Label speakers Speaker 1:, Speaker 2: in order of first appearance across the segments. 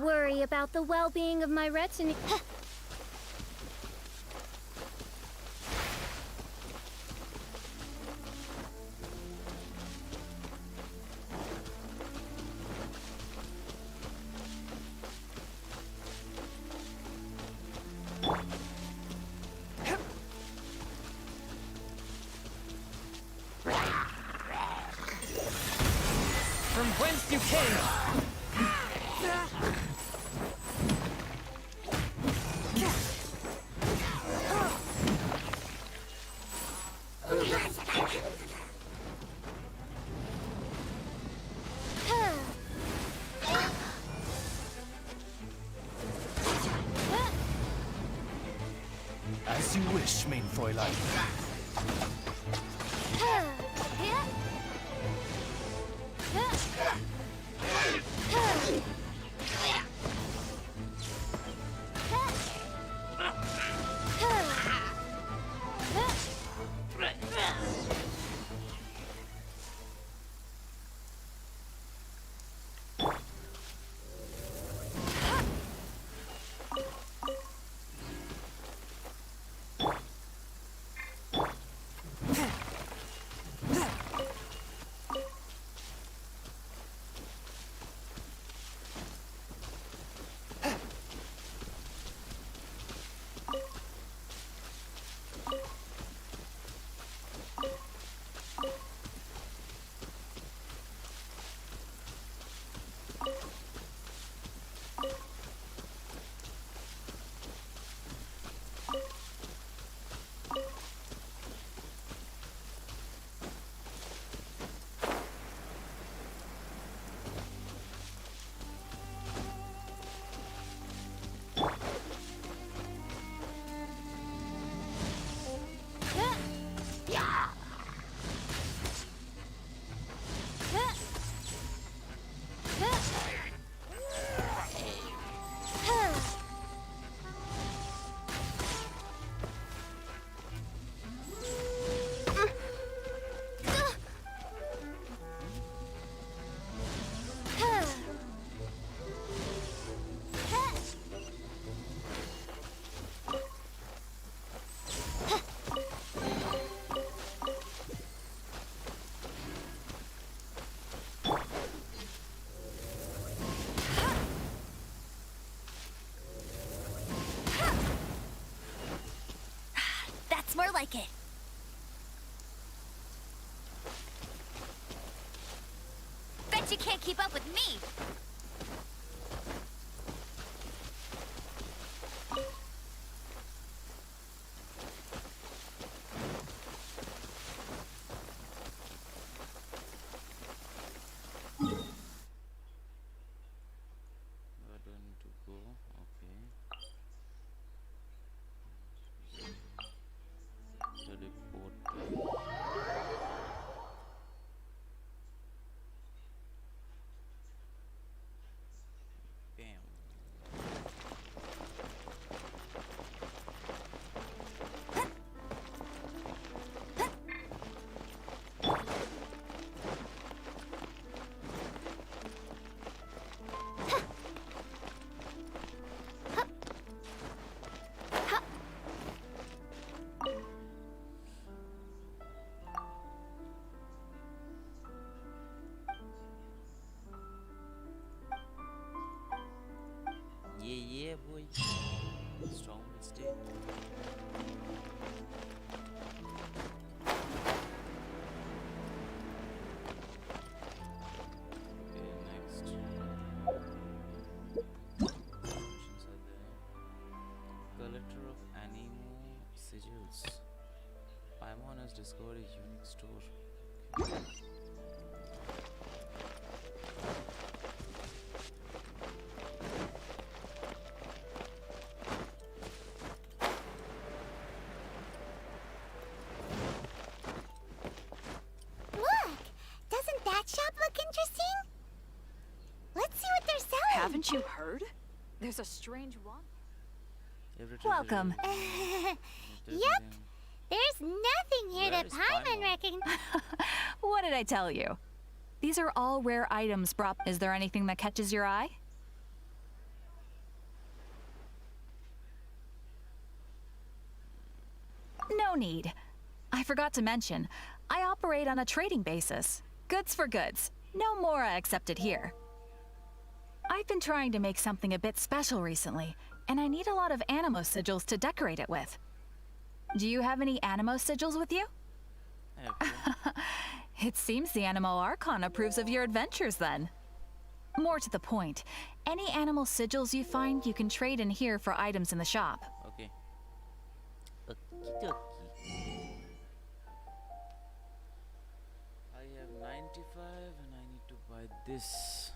Speaker 1: worry about the well-being of my retinue.
Speaker 2: From whence you came!
Speaker 3: As you wish, mein Fräulein.
Speaker 4: More like it. Bet you can't keep up with me.
Speaker 5: Where do I need to go? Okay. Teleport. Bam. Yeah, boy. Strong will stay. Okay, next. Missions are there. Collector of Anemo Sigils. Paimon has discovered a unique store. Okay.
Speaker 6: Haven't you heard? There's a strange one.
Speaker 4: Welcome.
Speaker 1: Yep. There's nothing here that Paimon recognizes.
Speaker 6: What did I tell you? These are all rare items, Is there anything that catches your eye? No need. I forgot to mention, I operate on a trading basis. Goods for goods. No Mora accepted here. I've been trying to make something a bit special recently, and I need a lot of animo sigils to decorate it with. Do you have any animo sigils with you?
Speaker 5: Okay.
Speaker 6: It seems the Animo Archon approves of your adventures then. More to the point, any animal sigils you find you can trade in here for items in the shop.
Speaker 5: Okay. Okie dokie. I have 95 and I need to buy this.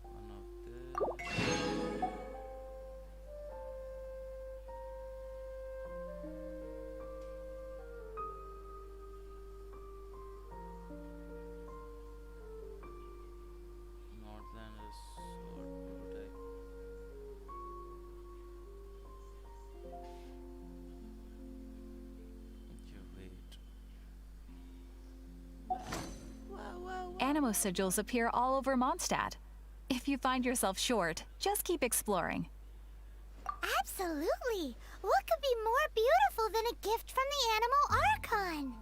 Speaker 5: One of this. Northlanders sword prototype. Okay, wait.
Speaker 6: Animo sigils appear all over Mondstadt. If you find yourself short, just keep exploring.
Speaker 1: Absolutely. What could be more beautiful than a gift from the Animal Archon?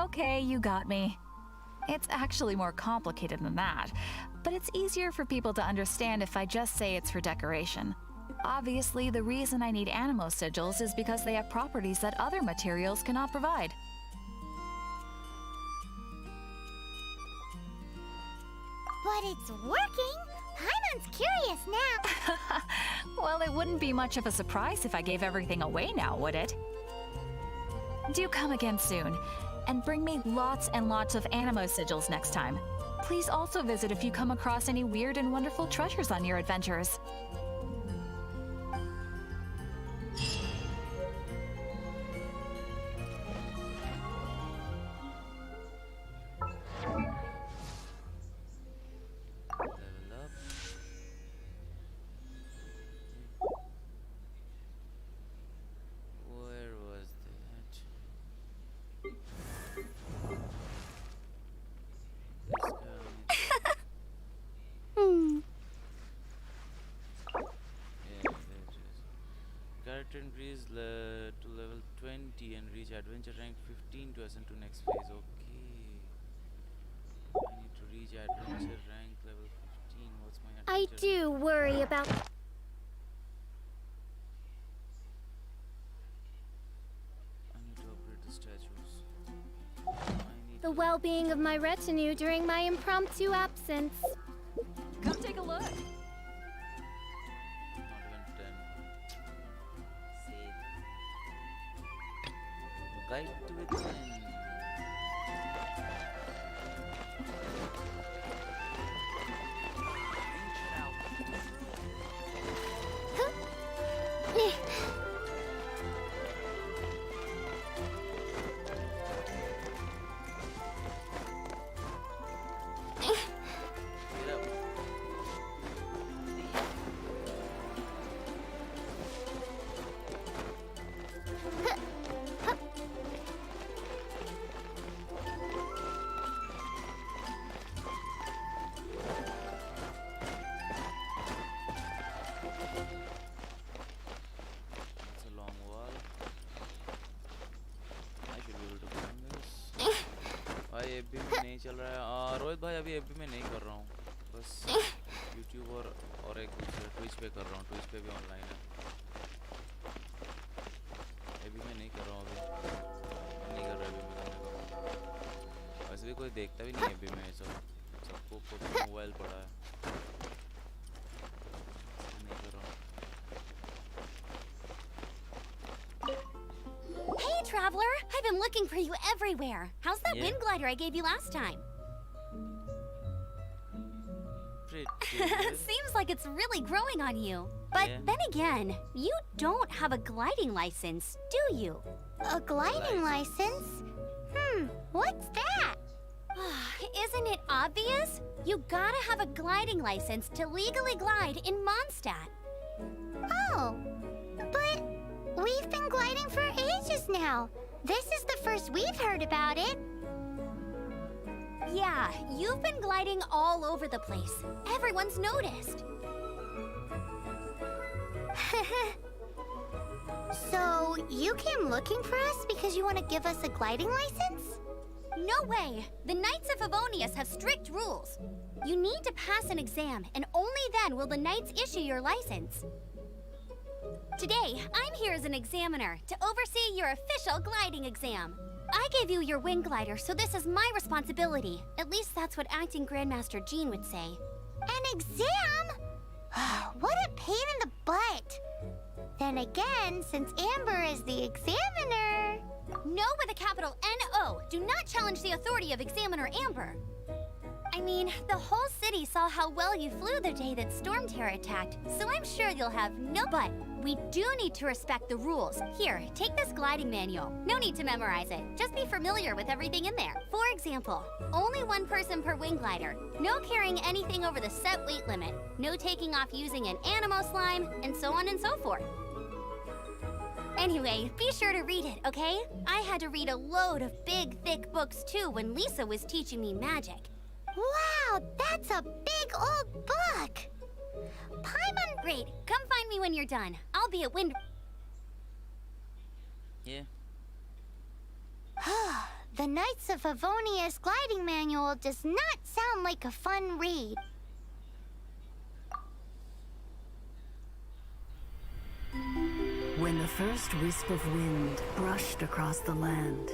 Speaker 6: Okay, you got me. It's actually more complicated than that, but it's easier for people to understand if I just say it's for decoration. Obviously, the reason I need animo sigils is because they have properties that other materials cannot provide.
Speaker 1: But it's working. Paimon's curious now.
Speaker 6: Well, it wouldn't be much of a surprise if I gave everything away now, would it? Do come again soon, and bring me lots and lots of animo sigils next time. Please also visit if you come across any weird and wonderful treasures on your adventures.
Speaker 5: Level up. Where was that? This guy.
Speaker 1: Hmm.
Speaker 5: Yeah, there it is. Character increase to level 20 and reach adventure rank 15 to ascend to next phase. Okay. I need to reach adventure rank level 15. What's my
Speaker 1: I
Speaker 5: adventure
Speaker 1: do worry about
Speaker 5: I need to upgrade the statues. I need
Speaker 1: the
Speaker 5: to
Speaker 1: well-being of my retinue during my impromptu absence.
Speaker 6: Come take a look.
Speaker 5: not even 10. Save. Guide to within. Get up. That's a long wall. I should be able to climb this. भाई FB में नहीं चल रहा है रोहित भाई अभी FB में नहीं कर रहा हूँ बस यूट्यूब और एक दूसरे ट्विच पे कर रहा हूँ ट्विच पे भी ऑनलाइन है एफबी में नहीं कर रहा हूँ अभी नहीं कर रहा एफबी में करने का वैसे भी कोई देखता भी नहीं है एफबी में सबको मोबाइल पड़ा है नहीं कर रहा हूँ
Speaker 4: Hey, traveler! I've been looking for you everywhere. How's that
Speaker 5: Yeah.
Speaker 4: wind glider I gave you last time?
Speaker 5: pretty good.
Speaker 4: Seems like it's really growing on you. But
Speaker 5: Yeah.
Speaker 4: then again, you don't have a gliding license, do you?
Speaker 1: A gliding license? What's that?
Speaker 4: Isn't it obvious? You gotta have a gliding license to legally glide in Mondstadt.
Speaker 1: Oh, but we've been gliding for ages now. This is the first we've heard about it.
Speaker 4: Yeah, you've been gliding all over the place. Everyone's noticed.
Speaker 1: So, you came looking for us because you want to give us a gliding license?
Speaker 4: No way! The Knights of Favonius have strict rules. You need to pass an exam, and only then will the Knights issue your license. Today, I'm here as an examiner to oversee your official gliding exam. I gave you your wing glider, so this is my responsibility. At least that's what Acting Grandmaster Jean would say.
Speaker 1: An exam? What a pain in the butt. Then again, since Amber is the examiner...
Speaker 4: No with a capital N-O. Do not challenge the authority of Examiner Amber. I mean, the whole city saw how well you flew the day that Storm Terror attacked, so I'm sure you'll have no... But we do need to respect the rules. Here, take this gliding manual. No need to memorize it. Just be familiar with everything in there. For example, only one person per wing glider. No carrying anything over the set weight limit. No taking off using an animo slime, and so on and so forth. Anyway, be sure to read it, okay? I had to read a load of big, thick books too when Lisa was teaching me magic.
Speaker 1: Wow, that's a big old book! Paimon...
Speaker 4: Great, come find me when you're done. I'll be at Wind...
Speaker 5: Yeah.
Speaker 1: The Knights of Favonius gliding manual does not sound like a fun read.
Speaker 7: When the first wisp of wind brushed across the land,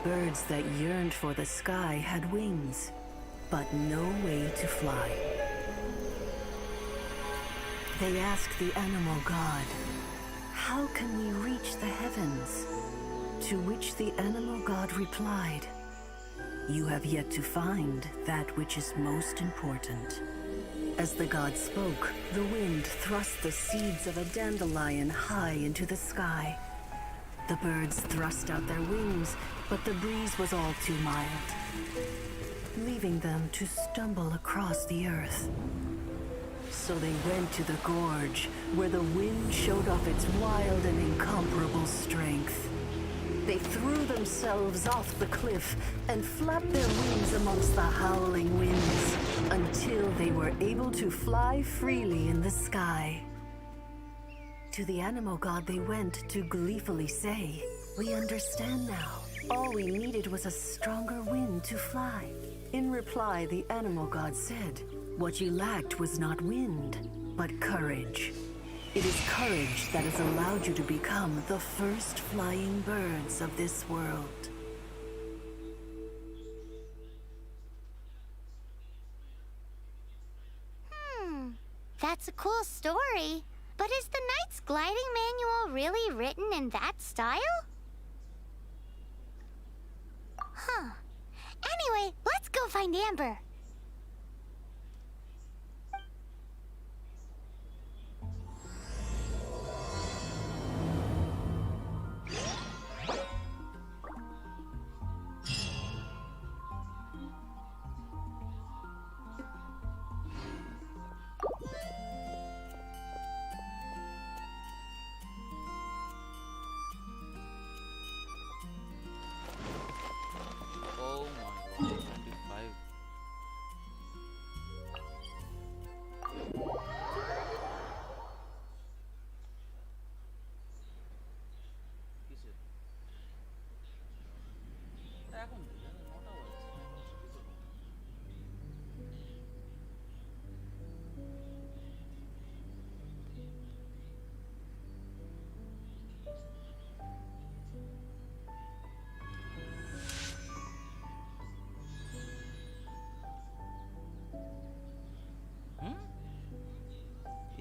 Speaker 7: birds that yearned for the sky had wings, but no way to fly. They asked the animal god, "How can we reach the heavens?" To which the animal god replied, "You have yet to find that which is most important." As the god spoke, the wind thrust the seeds of a dandelion high into the sky. The birds thrust out their wings, but the breeze was all too mild, leaving them to stumble across the earth. So they went to the gorge, where the wind showed off its wild and incomparable strength. They threw themselves off the cliff and flapped their wings amongst the howling winds until they were able to fly freely in the sky. To the animal god they went to gleefully say, "We understand now. All we needed was a stronger wind to fly." In reply, the animal god said, "What you lacked was not wind, but courage. It is courage that has allowed you to become the first flying birds of this world."
Speaker 1: That's a cool story. But is the Knight's gliding manual really written in that style? Anyway, let's go find Amber.
Speaker 5: Oh my god, 25. কিসের? এখন নটা বাজছে।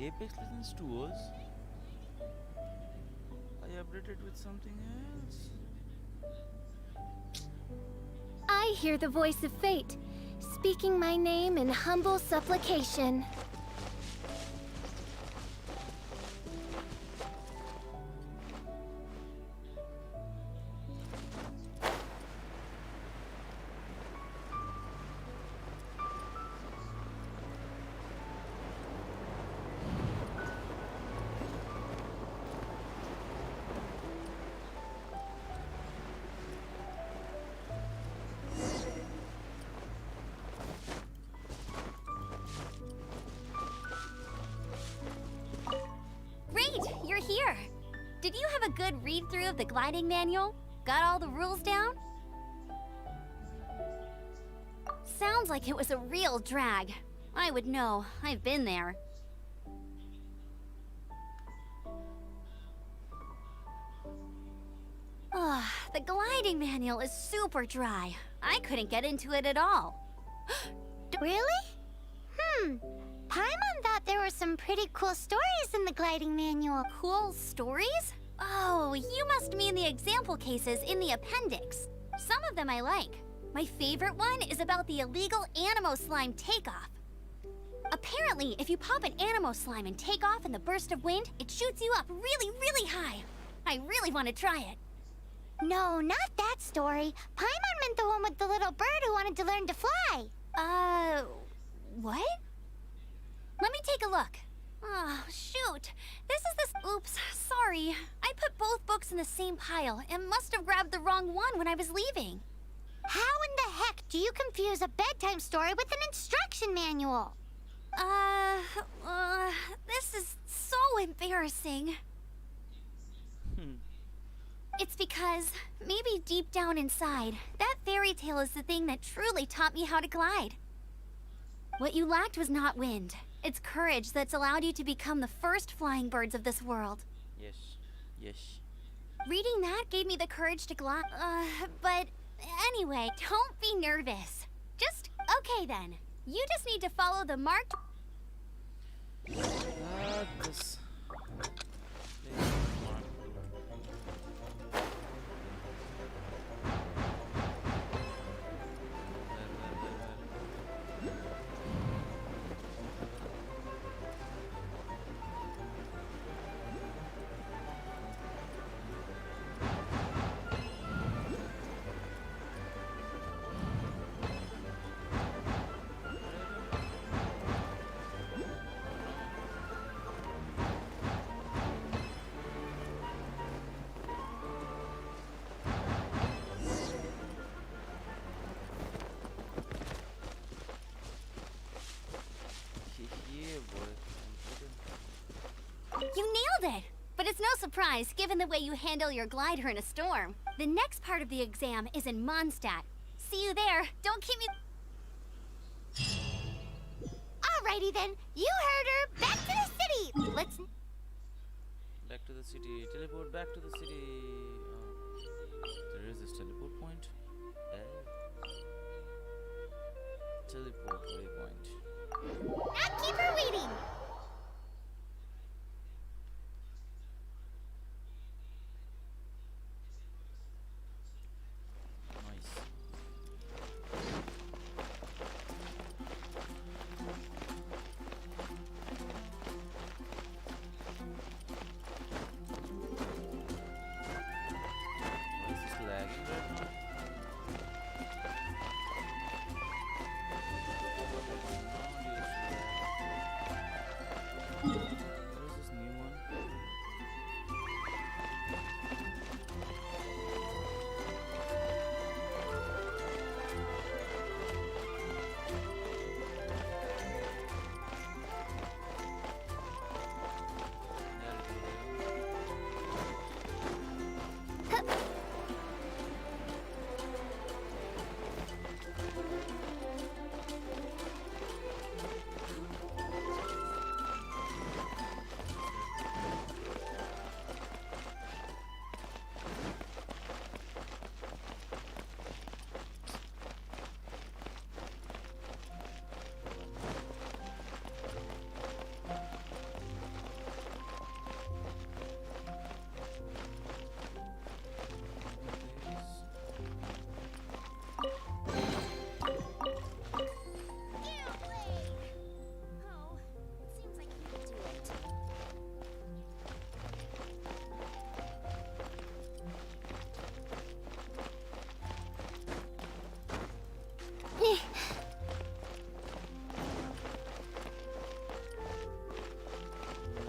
Speaker 5: Apex Legends 2 was? I updated with something else.
Speaker 8: I hear the voice of fate, speaking my name in humble supplication.
Speaker 4: read-through of the gliding manual? Got all the rules down? Sounds like it was a real drag. I would know. I've been there. The gliding manual is super dry. I couldn't get into it at all.
Speaker 1: Really? Paimon thought there were some pretty cool stories in the gliding manual.
Speaker 4: Cool stories? Oh, you must mean the example cases in the appendix. Some of them I like. My favorite one is about the illegal Animo Slime takeoff. Apparently, if you pop an Animo Slime and take off in the burst of wind, it shoots you up really, really high. I really want to try it.
Speaker 1: No, not that story. Paimon meant the one with the little bird who wanted to learn to fly.
Speaker 4: What? Let me take a look. Oh, shoot. Oops, sorry. I put both books in the same pile and must have grabbed the wrong one when I was leaving.
Speaker 1: How in the heck do you confuse a bedtime story with an instruction manual?
Speaker 4: This is so embarrassing. It's because, maybe deep down inside, that fairy tale is the thing that truly taught me how to glide. What you lacked was not wind. It's courage that's allowed you to become the first flying birds of this world.
Speaker 5: Yes. Yes.
Speaker 4: Reading that gave me the courage to glide. But anyway, don't be nervous. Okay then. You just need to follow the marked...
Speaker 5: This.
Speaker 4: You nailed it! But it's no surprise, given the way you handle your glider in a storm. The next part of the exam is in Mondstadt. See you there. Don't keep me...
Speaker 1: Alrighty then, you heard her. Back to the city. Let's...
Speaker 5: Back to the city. Teleport back to the city. There is this teleport point. Teleport waypoint.
Speaker 1: Not keep her waiting.
Speaker 5: Nice. Why is this lagging right now? What is this new one?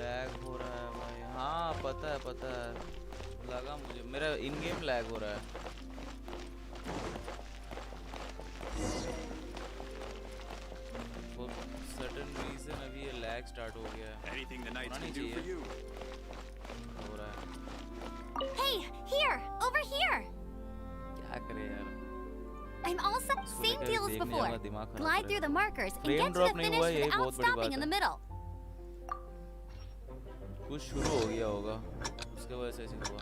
Speaker 5: Lag हो रहा है भाई. हाँ पता है लगा मुझे मेरा इन गेम लैग हो रहा है. For certain reason अभी ये लैग स्टार्ट हो गया है.
Speaker 9: Anything the knights
Speaker 5: होना
Speaker 9: can
Speaker 5: नहीं
Speaker 9: do for
Speaker 5: चाहिए.
Speaker 9: you.
Speaker 5: हो रहा है.
Speaker 4: Hey, I'm all set. Same
Speaker 5: क्या
Speaker 4: deal as
Speaker 5: देखने
Speaker 4: before.
Speaker 5: वाला दिमाग खराब
Speaker 4: Glide
Speaker 5: करेगा।
Speaker 4: through the markers and
Speaker 5: Frame
Speaker 4: get to
Speaker 5: drop
Speaker 4: the
Speaker 5: नहीं
Speaker 4: finish
Speaker 5: हुआ, यही
Speaker 4: without
Speaker 5: बहुत बड़ी
Speaker 4: stopping
Speaker 5: बात
Speaker 4: in the
Speaker 5: है।
Speaker 4: middle.
Speaker 5: कुछ शुरू हो गया होगा, उसके वजह से ऐसे हुआ।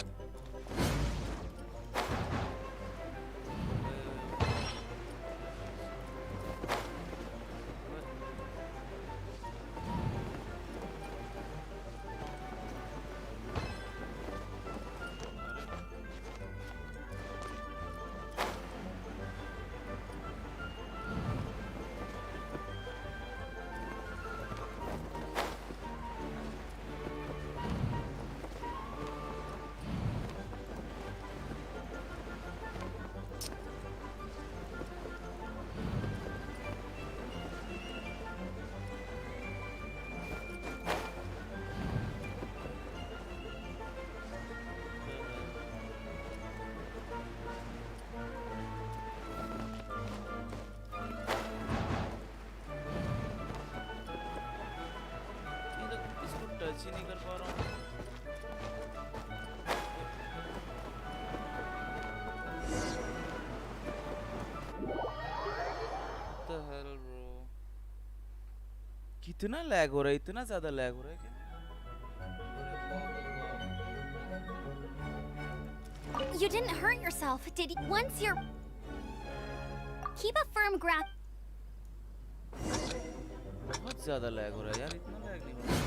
Speaker 5: टच ही नहीं कर पा रहा हूँ। What the hell, bro? कितना लैग हो रहा है? इतना ज़्यादा लैग हो रहा है क्या?
Speaker 4: You didn't hurt yourself, did you? Once you're... Keep a firm grasp.
Speaker 5: बहुत ज़्यादा लैग हो रहा है यार, इतना लैग नहीं हो रहा।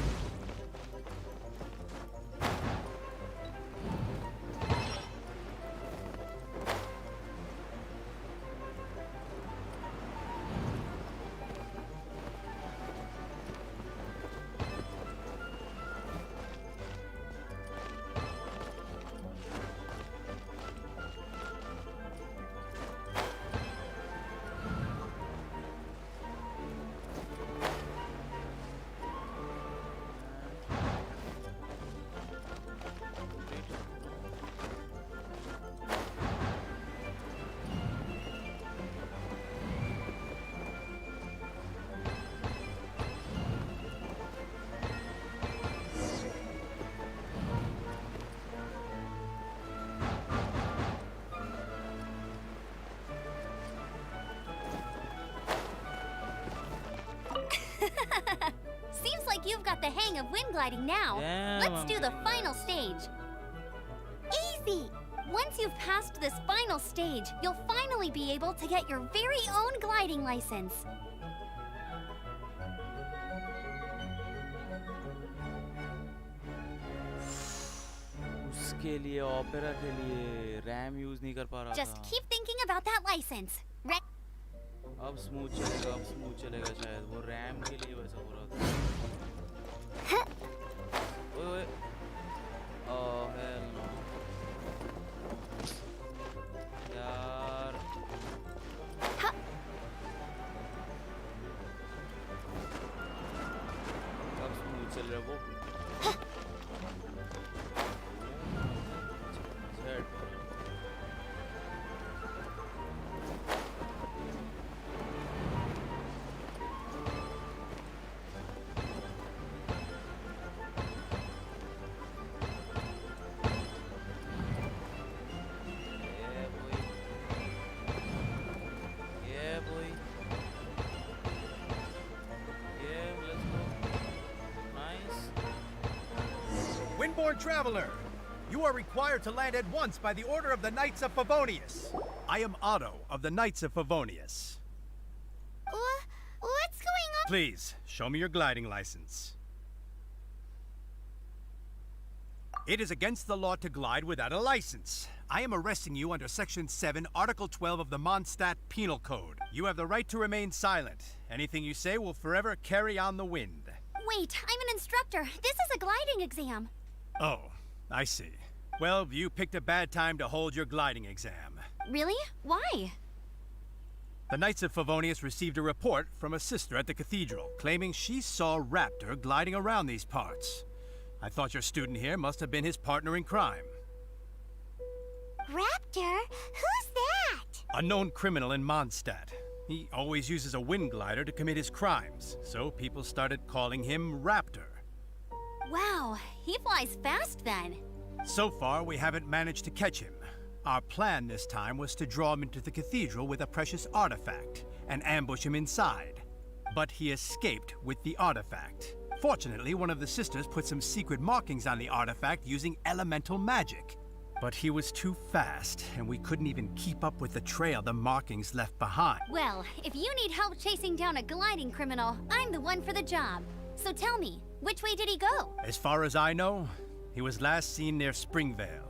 Speaker 4: Seems like you've got the hang of wind gliding now.
Speaker 5: Damn,
Speaker 4: Let's do the final stage. Easy! Once you've passed this final stage, you'll finally be able to get your very own gliding license.
Speaker 5: उसके लिए opera के लिए RAM use नहीं कर पा रहा
Speaker 4: Just
Speaker 5: था।
Speaker 4: keep thinking about that license.
Speaker 5: अब स्मूथ चलेगा, अब स्मूथ चलेगा शायद। वो रैम के लिए वैसा हो रहा था। ओए ओए, ओह हेल नो यार। अब स्मूथ चल रहा है वो। Set.
Speaker 3: Windborne traveler, you are required to land at once by the order of the Knights of Favonius. I am Otto of the Knights of Favonius.
Speaker 1: What's going on?
Speaker 3: Please, show me your gliding license. It is against the law to glide without a license. I am arresting you under Section 7, Article 12 of the Mondstadt Penal Code. You have the right to remain silent. Anything you say will forever carry on the wind.
Speaker 4: Wait, I'm an instructor. This is a gliding exam.
Speaker 3: Oh, I see. Well, you picked a bad time to hold your gliding exam.
Speaker 4: Really? Why?
Speaker 3: The Knights of Favonius received a report from a sister at the cathedral, claiming she saw Raptor gliding around these parts. I thought your student here must have been his partner in crime.
Speaker 1: Raptor? Who's that?
Speaker 3: A known criminal in Mondstadt. He always uses a wind glider to commit his crimes, so people started calling him Raptor.
Speaker 4: Wow, he flies fast then.
Speaker 3: So far, we haven't managed to catch him. Our plan this time was to draw him into the cathedral with a precious artifact and ambush him inside. But he escaped with the artifact. Fortunately, one of the sisters put some secret markings on the artifact using elemental magic. But he was too fast, and we couldn't even keep up with the trail the markings left behind.
Speaker 4: Well, if you need help chasing down a gliding criminal, I'm the one for the job. So tell me, which way did he go?
Speaker 3: As far as I know, he was last seen near Springvale.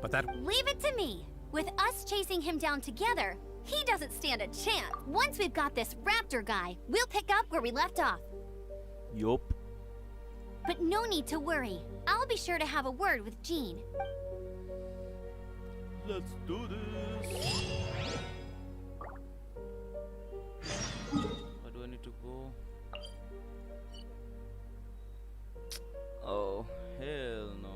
Speaker 3: But that...
Speaker 4: Leave it to me. With us chasing him down together, he doesn't stand a chance. Once we've got this raptor guy, we'll pick up where we left off.
Speaker 5: Yup.
Speaker 4: But no need to worry. I'll be sure to have a word with Jean.
Speaker 5: Let's do this. Where do I need to go? Oh, hell no.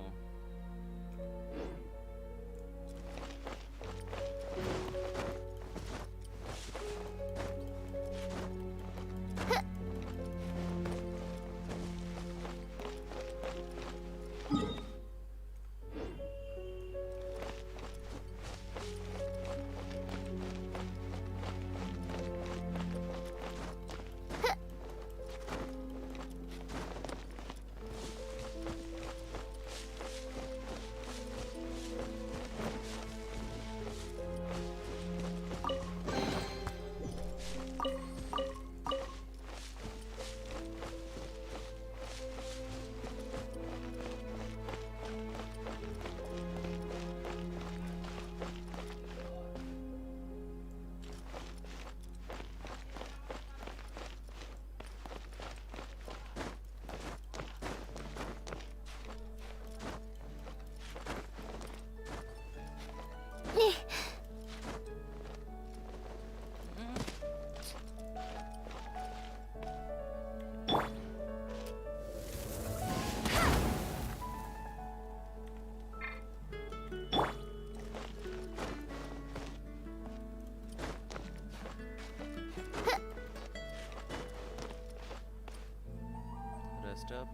Speaker 5: Rest up,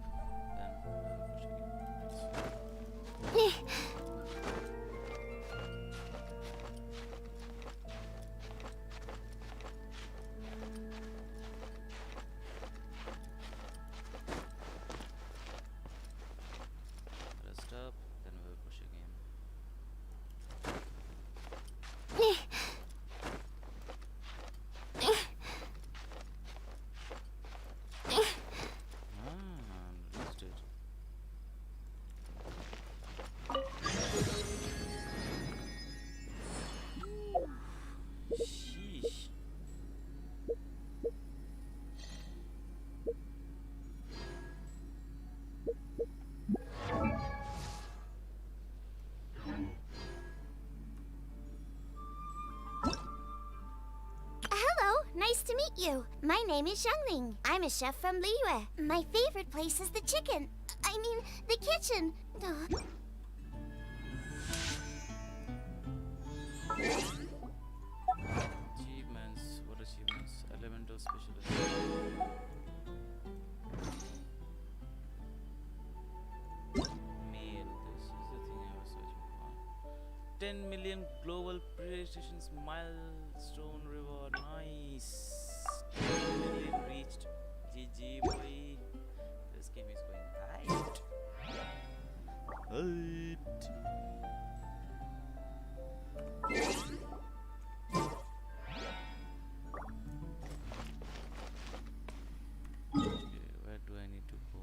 Speaker 5: then push again. Rest up, then we'll push again. Missed it. Sheesh.
Speaker 1: Hello, nice to meet you. My name is Xiangling. I'm a chef from Liyue. My favorite place is the chicken. I mean, the kitchen.
Speaker 5: Achievements. What achievements? Elemental specialist. Mail. This is the thing I was searching for. 10 million global PlayStation's milestone reward. Nice. 10 million reached. GG boy. This game is going right. Right. Okay, where do I need to go?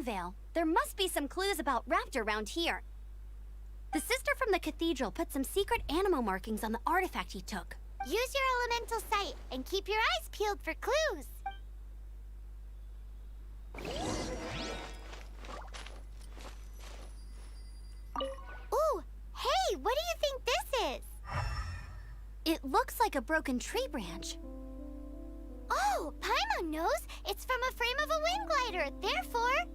Speaker 4: Vale. There must be some clues about Raptor around here. The sister from the cathedral put some secret animal markings on the artifact he took.
Speaker 1: Use your elemental sight and keep your eyes peeled for clues. Ooh, hey, what do you think this is?
Speaker 4: It looks like a broken tree branch.
Speaker 1: Oh, Paimon knows. It's from a frame of a wind glider. Therefore,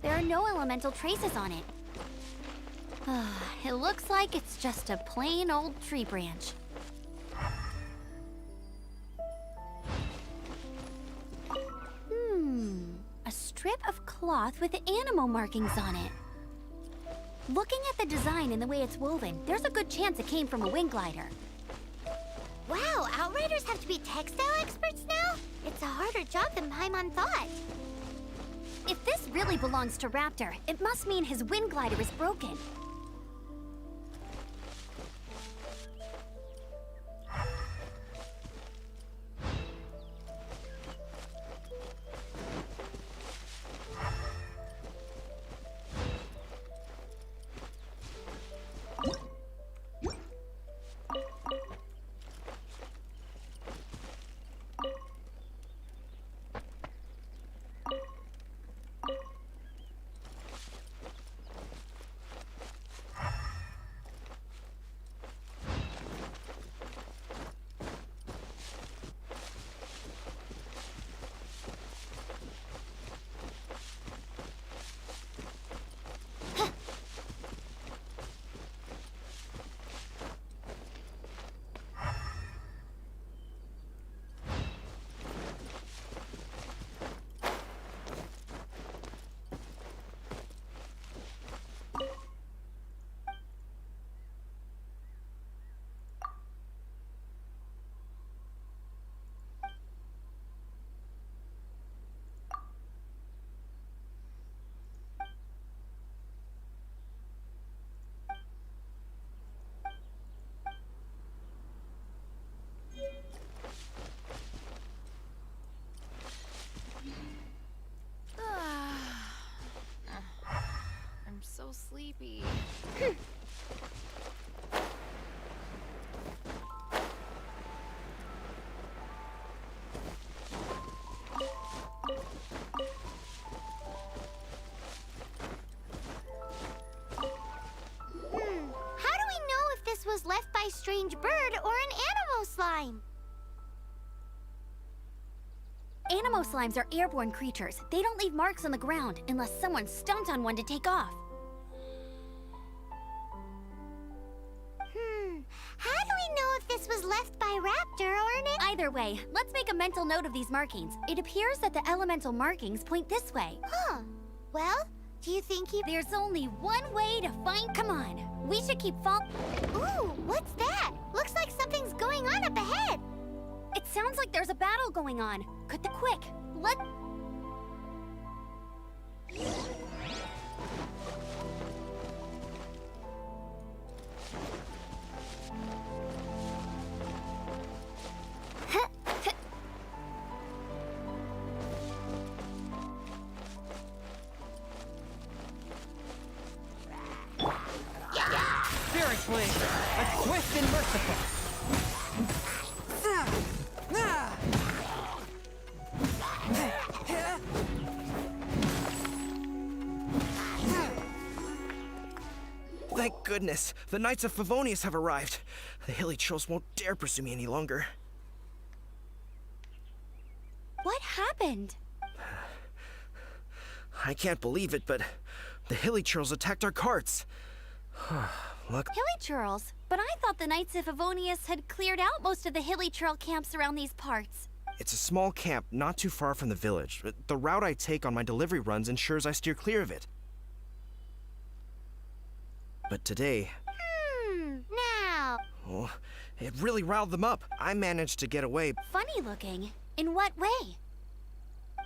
Speaker 4: There are no elemental traces on it. It looks like it's just a plain old tree branch. A strip of cloth with animal markings on it. Looking at the design and the way it's woven, there's a good chance it came from a wind glider.
Speaker 1: wow, Outriders have to be textile experts now? It's a harder job than Paimon thought.
Speaker 4: If this really belongs to Raptor, it must mean his wind glider is broken.
Speaker 9: I'm so sleepy.
Speaker 1: How do we know if this was left by strange bird or an animal slime?
Speaker 4: Animal slimes are airborne creatures. They don't leave marks on the ground unless someone stomped on one to take off.
Speaker 1: How do we know if this was left by Raptor or an
Speaker 4: Either way, let's make a mental note of these markings. It appears that the elemental markings point this way.
Speaker 1: Huh. Well, do you think he...
Speaker 4: There's only one way to find... Come on, we should keep
Speaker 1: Ooh, what's that? Looks like something's going on up ahead.
Speaker 4: It sounds like there's a battle going on. Quick, let...
Speaker 2: Spirit Blade! A swift and merciful!
Speaker 10: Thank goodness, the Knights of Favonius have arrived. The hilly trolls won't dare pursue me any longer.
Speaker 4: What happened?
Speaker 10: I can't believe it, but the hilly trolls attacked our carts. Look,
Speaker 4: Hilly Churls? But I thought the Knights of Favonius had cleared out most of the Hilly Churl camps around these parts.
Speaker 10: it's a small camp not too far from the village. The route I take on my delivery runs ensures I steer clear of it. But today,
Speaker 1: Now,
Speaker 10: oh, it really riled them up. I managed to get away.
Speaker 4: Funny looking. In what way?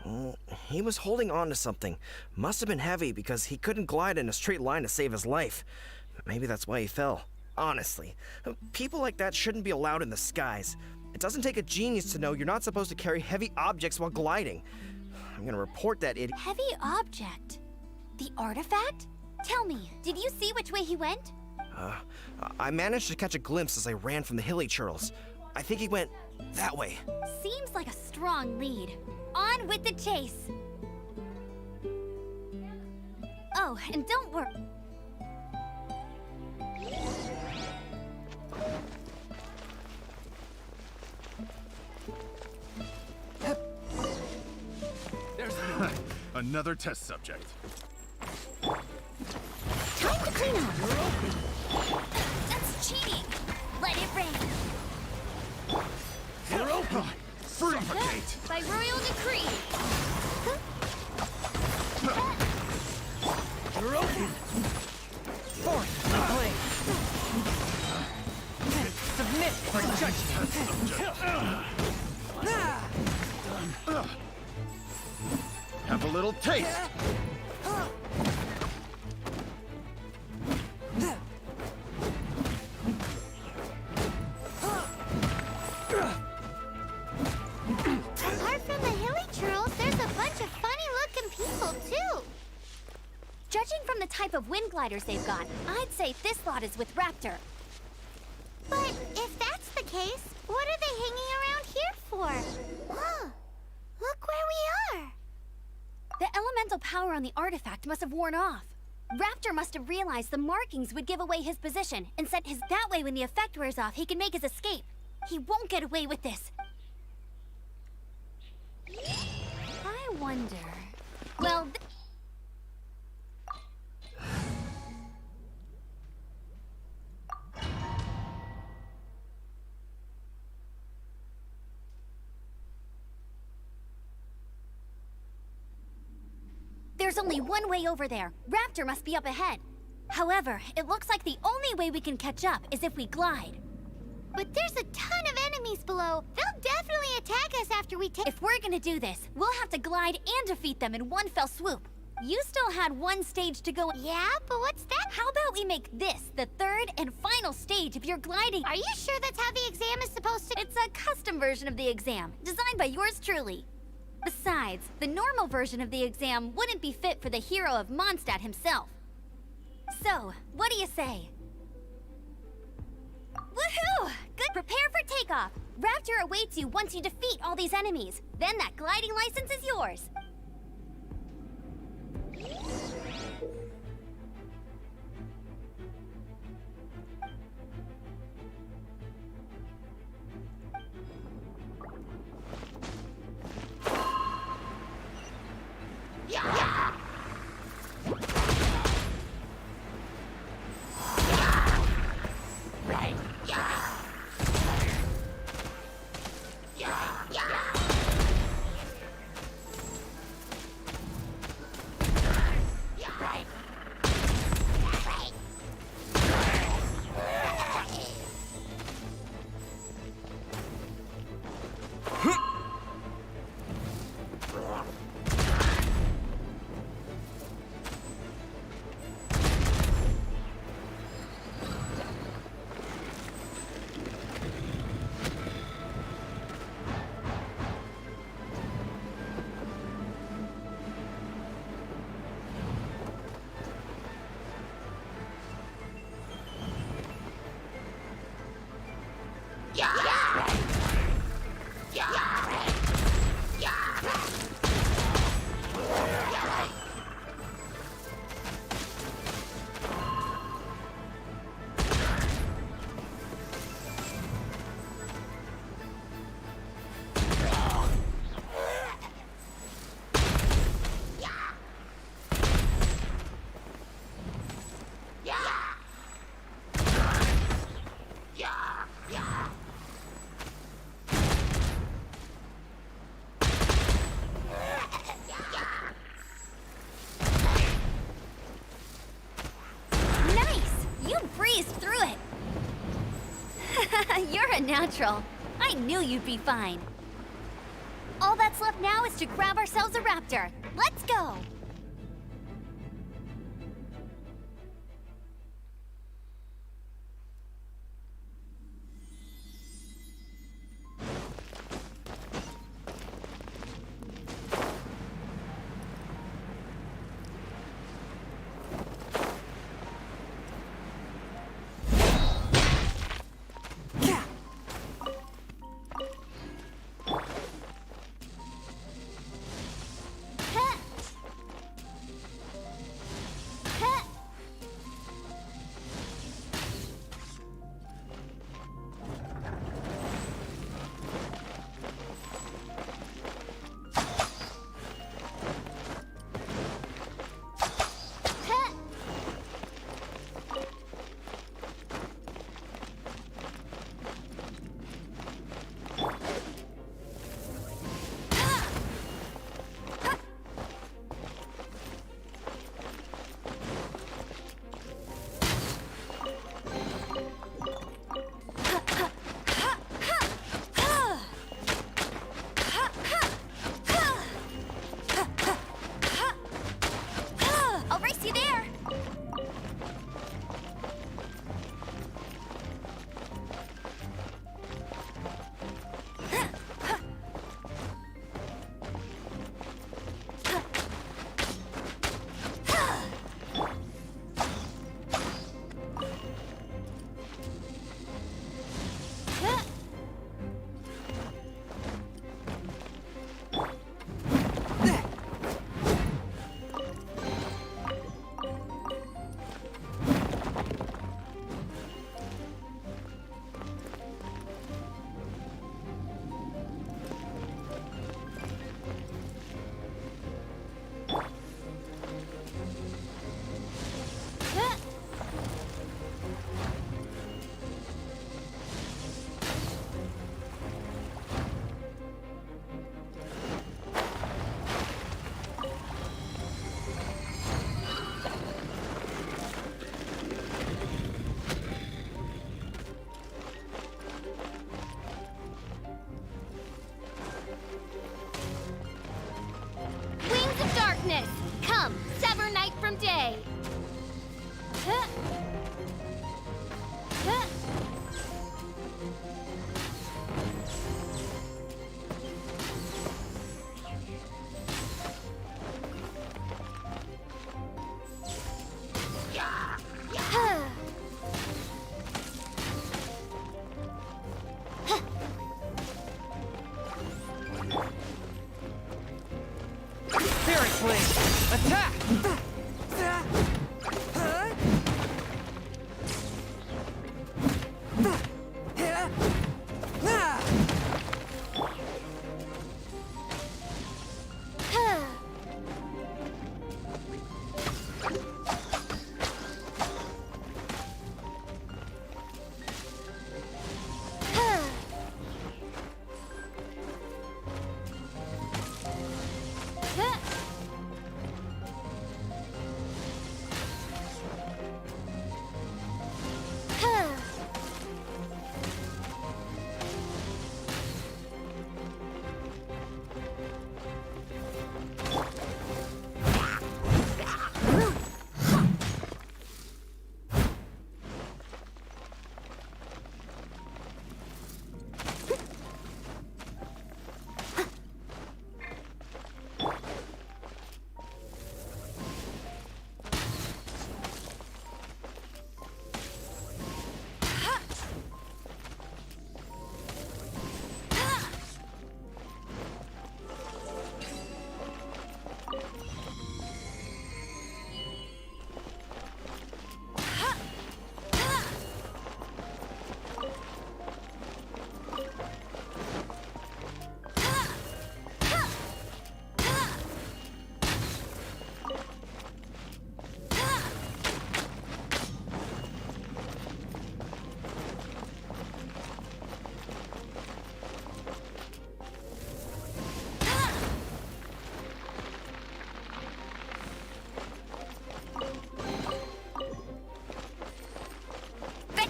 Speaker 10: Oh, he was holding on to something. Must have been heavy because he couldn't glide in a straight line to save his life. Maybe that's why he fell. Honestly, people like that shouldn't be allowed in the skies. It doesn't take a genius to know you're not supposed to carry heavy objects while gliding. I'm gonna report that idiot.
Speaker 4: Heavy object? The artifact? Tell me, did you see which way he went?
Speaker 10: I managed to catch a glimpse as I ran from the hilly churls. I think he went that way.
Speaker 4: Seems like a strong lead. On with the chase. Oh, and don't worry.
Speaker 3: There's another test subject.
Speaker 4: Time to clean up. That's cheating. Let it rain.
Speaker 3: You're open. Fruit
Speaker 9: By royal decree.
Speaker 2: You're open. Force the blade. Submit for judgment.
Speaker 3: Have a little taste.
Speaker 1: Apart from the hilly churls, there's a bunch of funny-looking people, too.
Speaker 4: Judging from the type of wind gliders they've got, I'd say this lot is with Raptor.
Speaker 1: But if that's the case, what are they hanging around here for? Huh. Look where we are.
Speaker 4: The elemental power on the artifact must have worn off. Raptor must have realized the markings would give away his position and sent his that way when the effect wears off, he can make his escape. He won't get away with this. I wonder... Well, there's only one way over there. Raptor must be up ahead. However, it looks like the only way we can catch up is if we glide.
Speaker 1: But there's a ton of enemies below. They'll definitely attack us after we take...
Speaker 4: If we're gonna do this, we'll have to glide and defeat them in one fell swoop. You still had one stage to go.
Speaker 1: Yeah, but what's that?
Speaker 4: How about we make this the third and final stage if you're gliding?
Speaker 1: Are you sure that's how the exam is supposed to...
Speaker 4: It's a custom version of the exam, designed by yours truly. Besides, the normal version of the exam wouldn't be fit for the hero of Mondstadt himself. So, what do you say? Woohoo! Good. Prepare for takeoff. Raptor awaits you once you defeat all these enemies. Then that gliding license is yours. You're a natural. I knew you'd be fine. All that's left now is to grab ourselves a raptor. Let's go!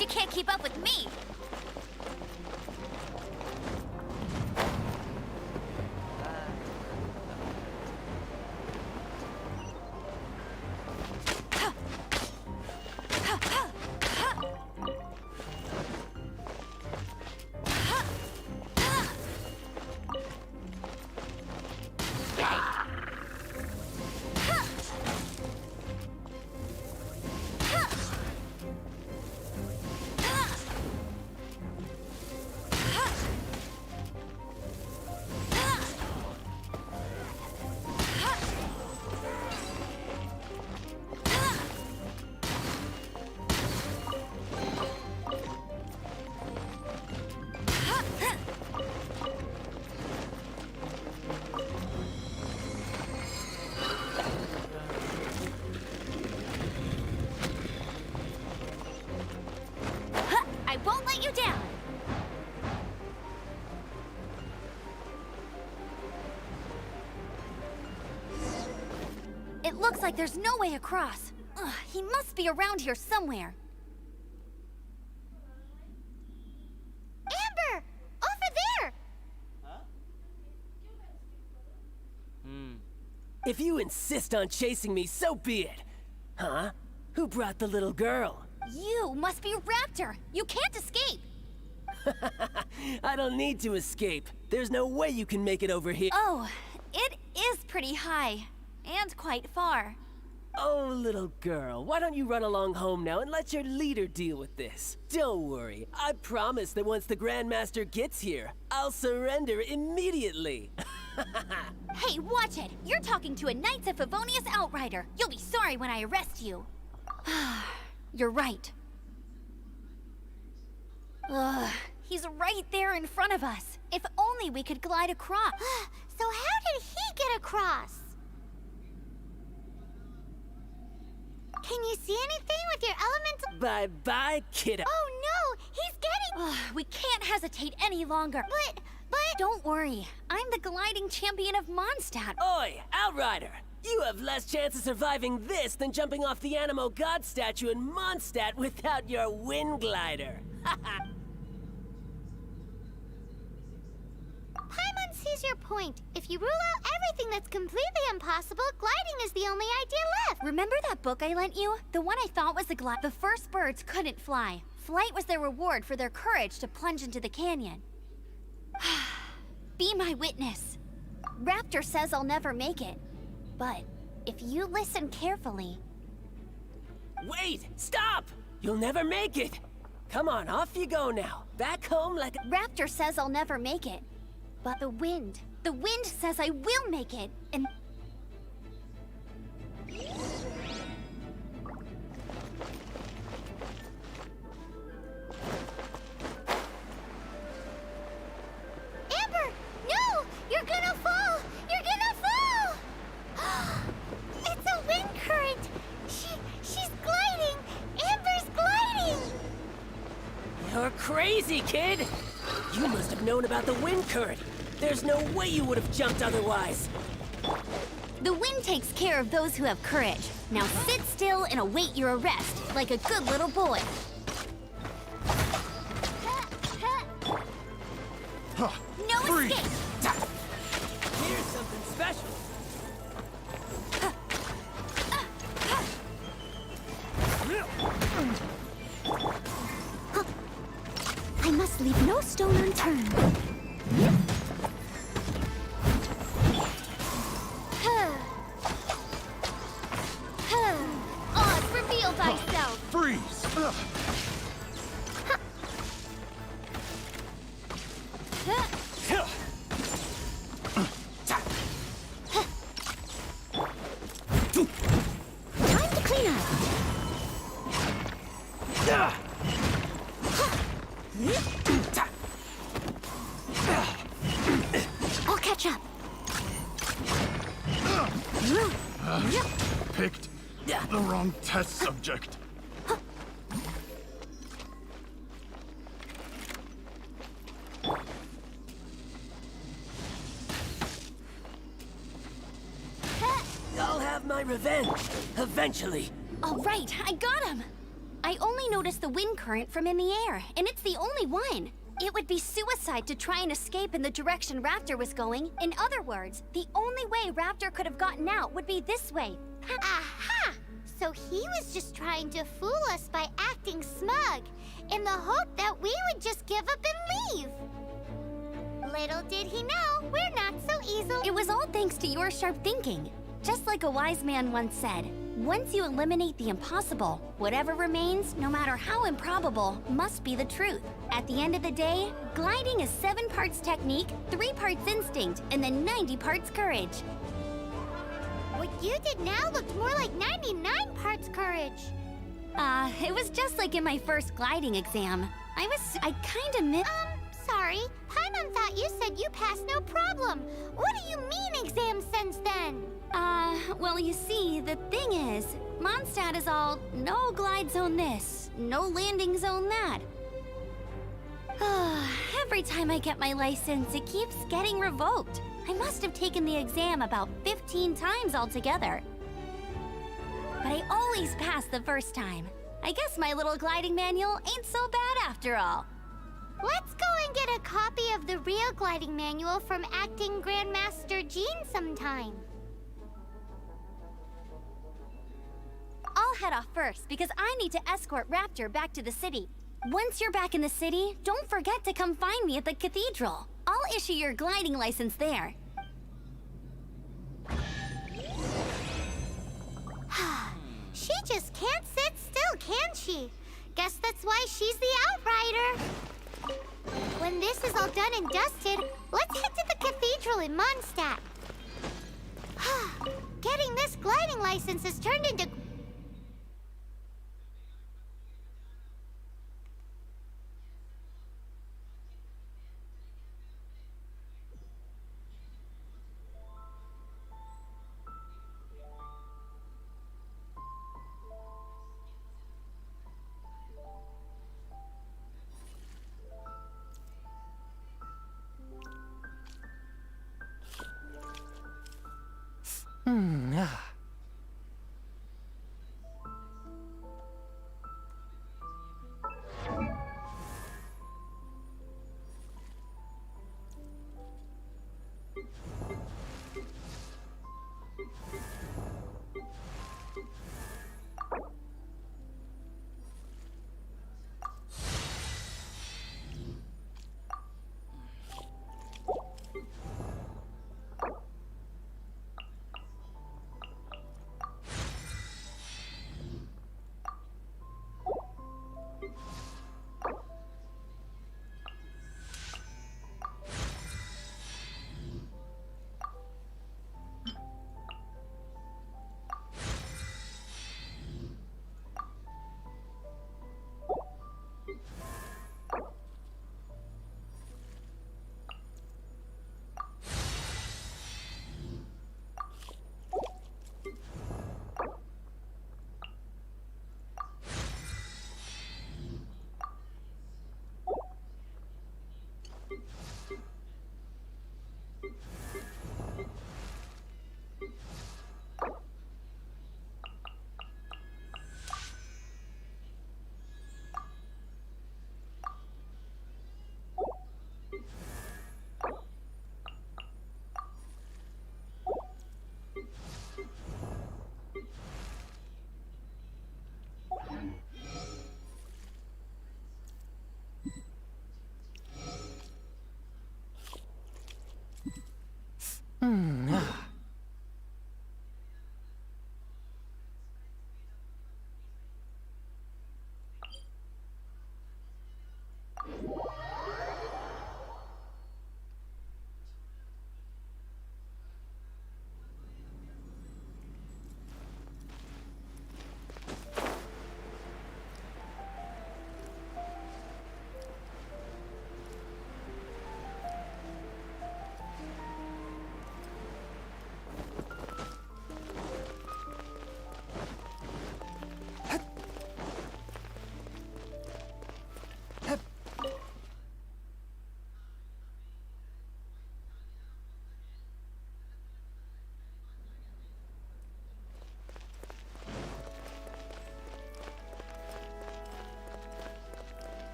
Speaker 4: She can't keep up with me. I won't let you down. It looks like there's no way across. Ugh, he must be around here somewhere.
Speaker 1: Amber! Over there!
Speaker 2: If you insist on chasing me, so be it. Huh? Who brought the little girl?
Speaker 4: You must be Raptor. You can't escape.
Speaker 2: I don't need to escape. There's no way you can make it over here.
Speaker 4: Oh, it is pretty high. And quite far.
Speaker 2: Oh, little girl, why don't you run along home now and let your leader deal with this? Don't worry, I promise that once the Grandmaster gets here, I'll surrender immediately.
Speaker 4: Hey, watch it! You're talking to a Knights of Favonius outrider. You'll be sorry when I arrest you. You're right. Ugh, he's right there in front of us. If only we could glide across.
Speaker 1: So how did he get across? Can you see anything with your elemental?
Speaker 2: Bye-bye, kiddo.
Speaker 1: Oh no, he's getting...
Speaker 4: We can't hesitate any longer.
Speaker 1: But...
Speaker 4: Don't worry. I'm the gliding champion of Mondstadt.
Speaker 2: Oi, outrider! You have less chance of surviving this than jumping off the Animo God statue in Mondstadt without your wind glider.
Speaker 1: Paimon sees your point. If you rule out everything that's completely impossible, gliding is the only idea left.
Speaker 4: Remember that book I lent you? The one I thought was the first birds couldn't fly. Flight was their reward for their courage to plunge into the canyon. Be my witness. Raptor says I'll never make it. But if you listen carefully...
Speaker 2: Wait! Stop! You'll never make it! Come on, off you go now. Back home like...
Speaker 4: Raptor says I'll never make it. But the wind says I will make it, and...
Speaker 1: Amber! No! You're gonna fall! You're gonna fall! It's a wind current! She's gliding! Amber's gliding!
Speaker 2: You're crazy, kid! You must have known about the wind current. There's no way you would have jumped otherwise.
Speaker 4: The wind takes care of those who have courage. Now sit still and await your arrest, like a good little boy. No escape!
Speaker 2: Here's something special.
Speaker 1: I must leave no stone unturned.
Speaker 8: Oz, reveal thyself!
Speaker 3: Freeze!
Speaker 1: Time to clean up. I'll catch up.
Speaker 3: Picked the wrong test subject.
Speaker 2: I'll have my revenge, eventually.
Speaker 4: All right, I got him! I only noticed the wind current from in the air, and it's the only one. It would be suicide to try and escape in the direction Raptor was going. In other words, the only way Raptor could have gotten out would be this way.
Speaker 1: Aha! So he was just trying to fool us by acting smug, in the hope that we would just give up and leave. Little did he know, we're not so easily—
Speaker 4: It was all thanks to your sharp thinking. Just like a wise man once said, once you eliminate the impossible, whatever remains, no matter how improbable, must be the truth. At the end of the day, gliding is 7 parts technique, 3 parts instinct, and then 90 parts courage.
Speaker 1: What you did now looked more like 99 parts courage.
Speaker 4: It was just like in my first gliding exam. I kinda missed—
Speaker 1: Sorry. Paimon thought you said you passed no problem. What do you mean exam sense then?
Speaker 4: Well, you see, the thing is, Mondstadt is all no glide zone this, no landing zone that. Every time I get my license, it keeps getting revoked. I must have taken the exam about 15 times altogether. But I always pass the first time. I guess my little gliding manual ain't so bad after all.
Speaker 1: Let's go and get a copy of the real gliding manual from Acting Grandmaster Jean sometime.
Speaker 4: I'll head off first because I need to escort Raptor back to the city. Once you're back in the city, don't forget to come find me at the cathedral. I'll issue your gliding license there.
Speaker 1: She just can't sit still, can she? Guess that's why she's the outrider. When this is all done and dusted, let's head to the cathedral in Mondstadt. Getting this gliding license has turned into—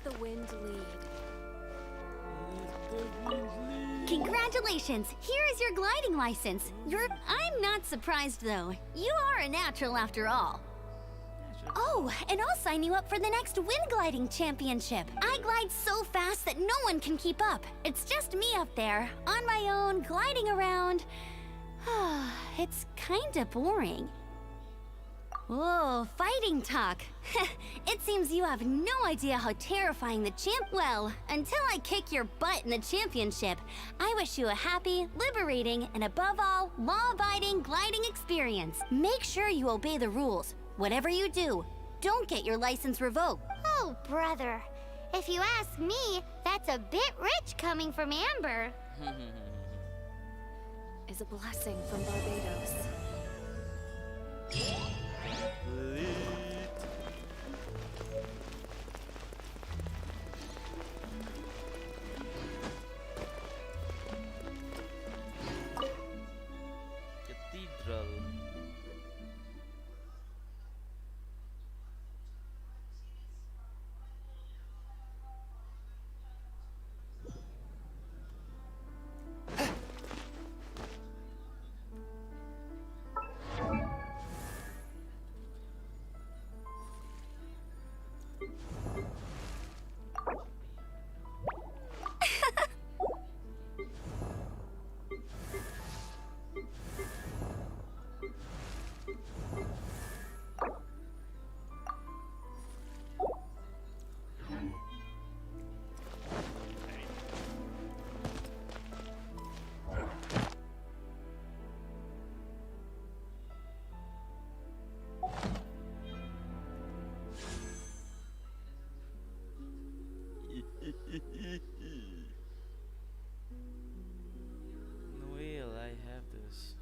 Speaker 8: Let the wind lead.
Speaker 4: Congratulations! Here is your gliding license. I'm not surprised though. You are a natural after all. Oh, and I'll sign you up for the next wind gliding championship. I glide so fast that no one can keep up. It's just me up there, on my own, gliding around. It's kinda boring. Whoa, fighting talk. It seems you have no idea how terrifying the Well, until I kick your butt in the championship, I wish you a happy, liberating, and above all, law-abiding gliding experience. Make sure you obey the rules. Whatever you do, don't get your license revoked.
Speaker 1: Oh, brother. If you ask me, that's a bit rich coming from Amber.
Speaker 8: Is a blessing from Barbados.
Speaker 5: Cathedral. Noel, I have this.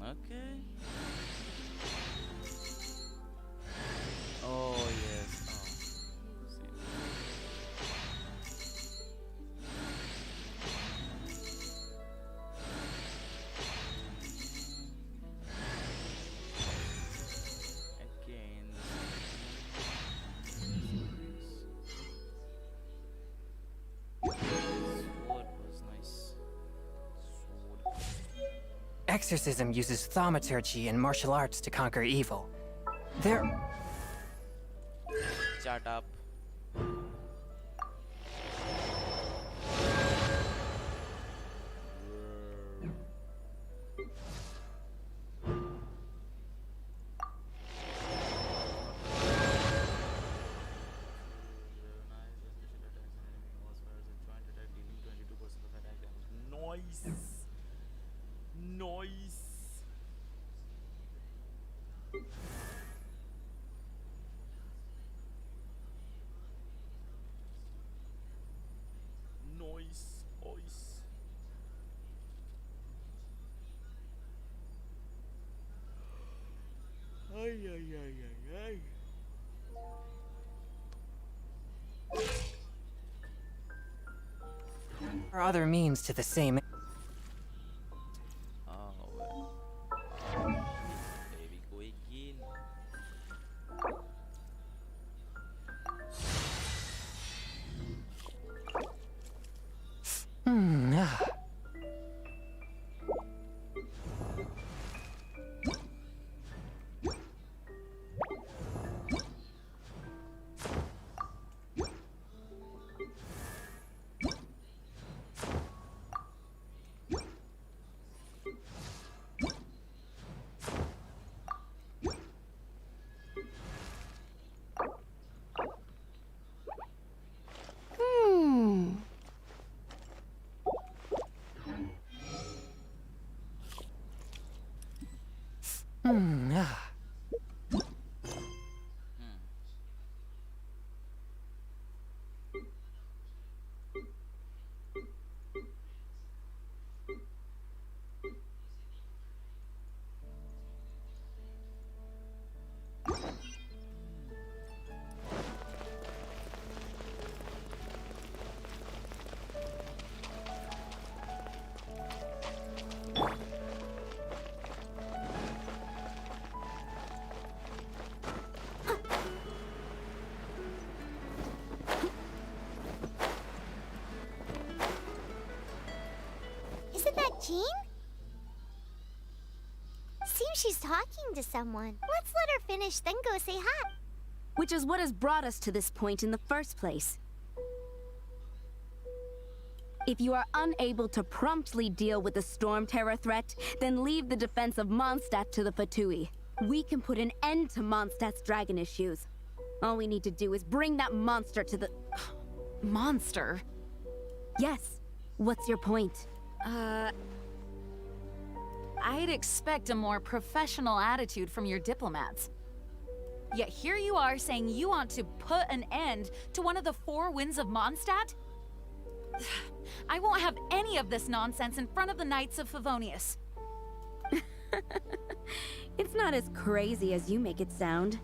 Speaker 5: Okay. Oh yes. Oh, same. Again. Sword was nice. Sword.
Speaker 11: Exorcism uses thaumaturgy and martial arts to conquer evil. There...
Speaker 5: Shut up. Noise. Noise. Noise. Noise. Ay, ay, ay, ay, ay.
Speaker 11: are other means to the same...
Speaker 5: Oh, well. Oh, there we go again.
Speaker 11: ah.
Speaker 1: Isn't that Jean? Seems she's talking to someone. Let's let her finish, then go say hi.
Speaker 12: Which is what has brought us to this point in the first place. If you are unable to promptly deal with the Storm Terror threat, then leave the defense of Mondstadt to the Fatui. We can put an end to Mondstadt's dragon issues. All we need to do is bring that monster to the...
Speaker 6: Monster?
Speaker 12: Yes. What's your point?
Speaker 6: I'd expect a more professional attitude from your diplomats. Yet here you are saying you want to put an end to one of the four winds of Mondstadt? I won't have any of this nonsense in front of the Knights of Favonius.
Speaker 12: It's not as crazy as you make it sound.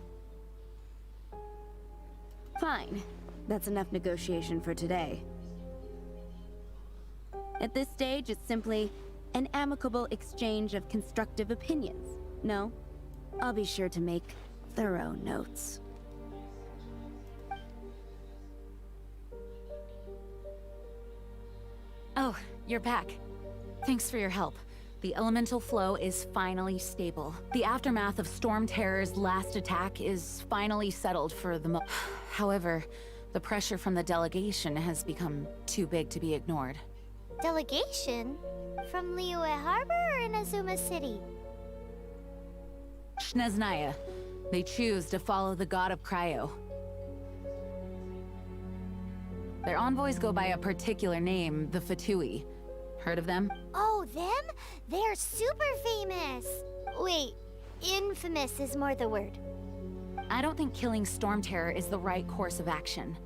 Speaker 12: Fine. That's enough negotiation for today. At this stage, it's simply an amicable exchange of constructive opinions. No? I'll be sure to make thorough notes.
Speaker 6: Oh, you're back. Thanks for your help. The elemental flow is finally stable. The aftermath of Storm Terror's last attack is finally settled for the However, the pressure from the delegation has become too big to be ignored.
Speaker 1: Delegation? From Liyue Harbor or Inazuma City?
Speaker 6: Snezhnaya. They choose to follow the god of Cryo. Their envoys go by a particular name, the Fatui. Heard of them?
Speaker 1: Oh, them? They're super famous! Wait, infamous is more the word.
Speaker 6: I don't think killing Storm Terror is the right course of action.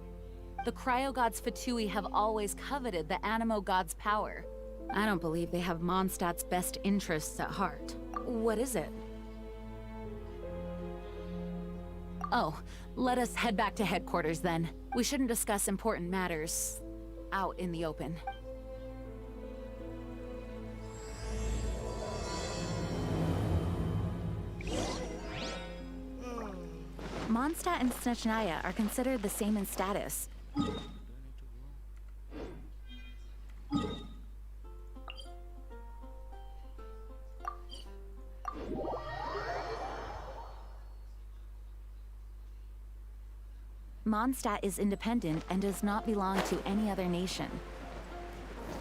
Speaker 6: The Cryo God's Fatui have always coveted the Animo God's power. I don't believe they have Mondstadt's best interests at heart. What is it? Oh, let us head back to headquarters then. We shouldn't discuss important matters out in the open. Mondstadt and Snezhnaya are considered the same in status. Mondstadt is independent and does not belong to any other nation.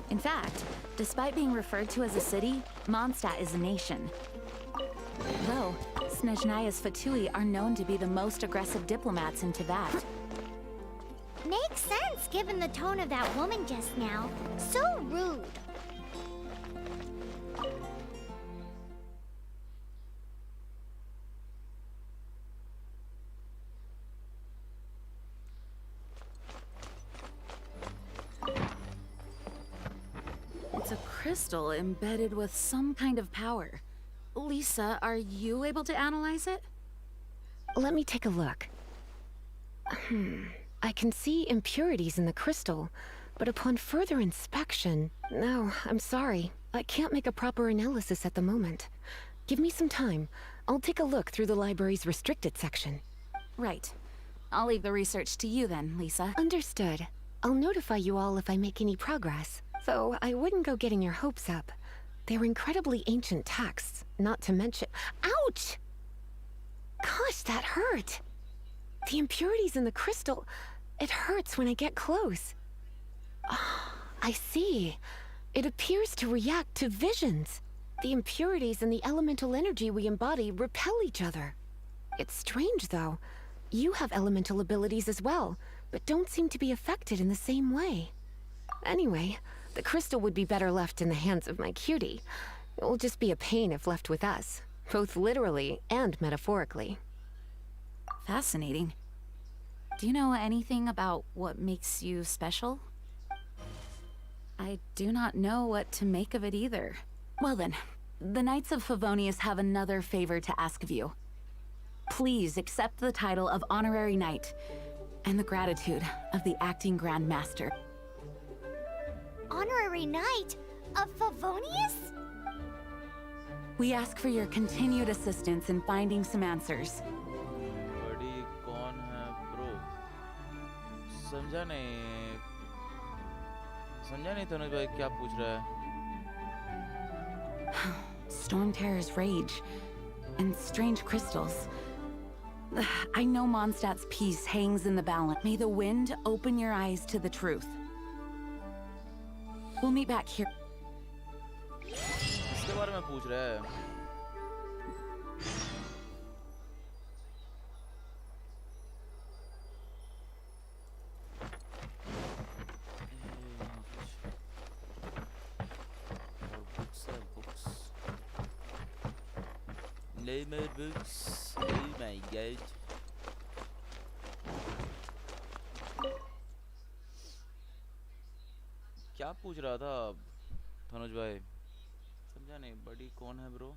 Speaker 6: In fact, despite being referred to as a city, Mondstadt is a nation. Though, Snezhnaya's Fatui are known to be the most aggressive diplomats in Teyvat.
Speaker 1: Makes sense given the tone of that woman just now. So rude.
Speaker 6: It's a crystal embedded with some kind of power. Lisa, are you able to analyze it?
Speaker 13: Let me take a look. I can see impurities in the crystal, but upon further inspection... No, I'm sorry. I can't make a proper analysis at the moment. Give me some time. I'll take a look through the library's restricted section.
Speaker 6: Right. I'll leave the research to you then, Lisa.
Speaker 13: Understood. I'll notify you all if I make any progress. Though I wouldn't go getting your hopes up. They're incredibly ancient texts, not to mention... Ouch! Gosh, that hurt! The impurities in the crystal... It hurts when I get close. Oh, I see. It appears to react to visions. The impurities and the elemental energy we embody repel each other. It's strange, though. You have elemental abilities as well, but don't seem to be affected in the same way. Anyway, the crystal would be better left in the hands of my cutie. It will just be a pain if left with us. both literally and metaphorically.
Speaker 6: Fascinating. Do you know anything about what makes you special? I do not know what to make of it either. Well then, the Knights of Favonius have another favor to ask of you. Please accept the title of Honorary Knight and the gratitude of the Acting Grand Master.
Speaker 1: Honorary Knight of Favonius?
Speaker 6: We ask for your continued assistance in finding some answers.
Speaker 5: बड़ी कौन है bro? समझा नहीं तनुज भाई क्या पूछ रहा है?
Speaker 6: Storm Terror's rage and strange crystals. I know Mondstadt's peace hangs in the balance. May the wind open your eyes to the truth. We'll meet back here.
Speaker 5: इसके बारे में पूछ रहा है. No more books. Oh my god. क्या पूछ रहा था तनुज भाई? समझा नहीं. बड़ी कौन है bro?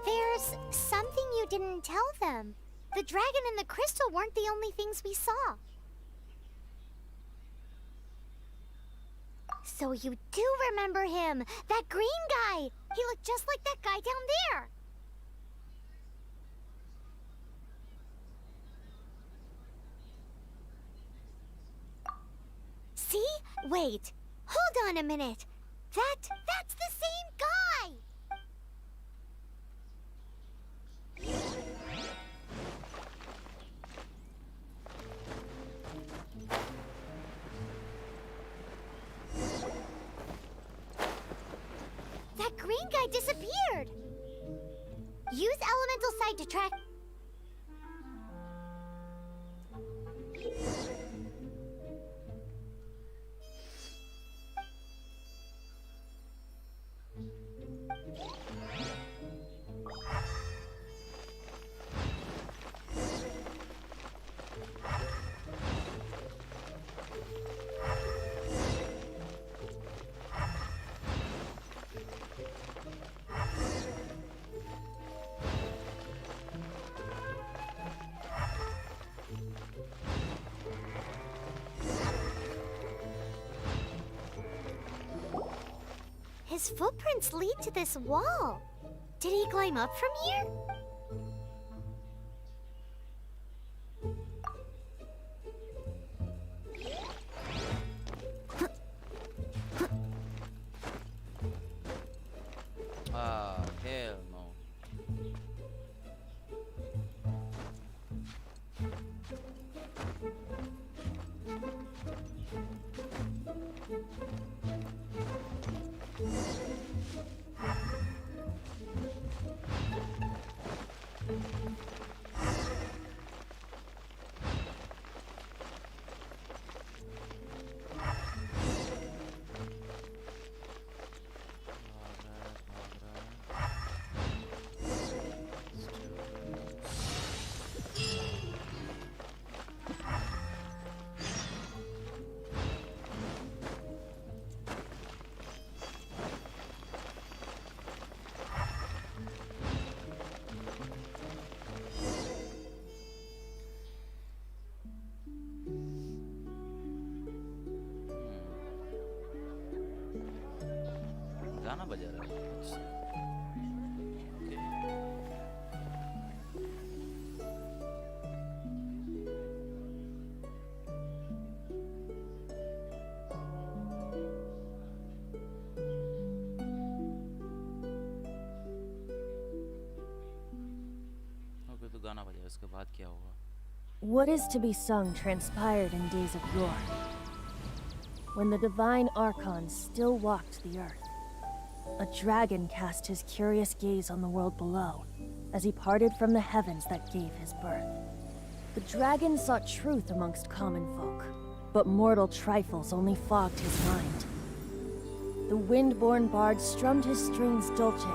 Speaker 1: There's something you didn't tell them. The dragon and the crystal weren't the only things we saw. So you do remember him, that green guy. He looked just like that guy down there. See? Wait. Hold on a minute. That's the same guy. That green guy disappeared. Use elemental sight to track. His footprints lead to this wall. Did he climb up from here?
Speaker 5: Ah, hell no. गाना बजा रहा है. अच्छा. Okay. उसके बाद क्या हुआ?
Speaker 8: What is to be sung transpired in days of yore, when the divine archons still walked the earth. A dragon cast his curious gaze on the world below, as he parted from the heavens that gave his birth. The dragon sought truth amongst common folk, but mortal trifles only fogged his mind. The wind-born bard strummed his strings dolce,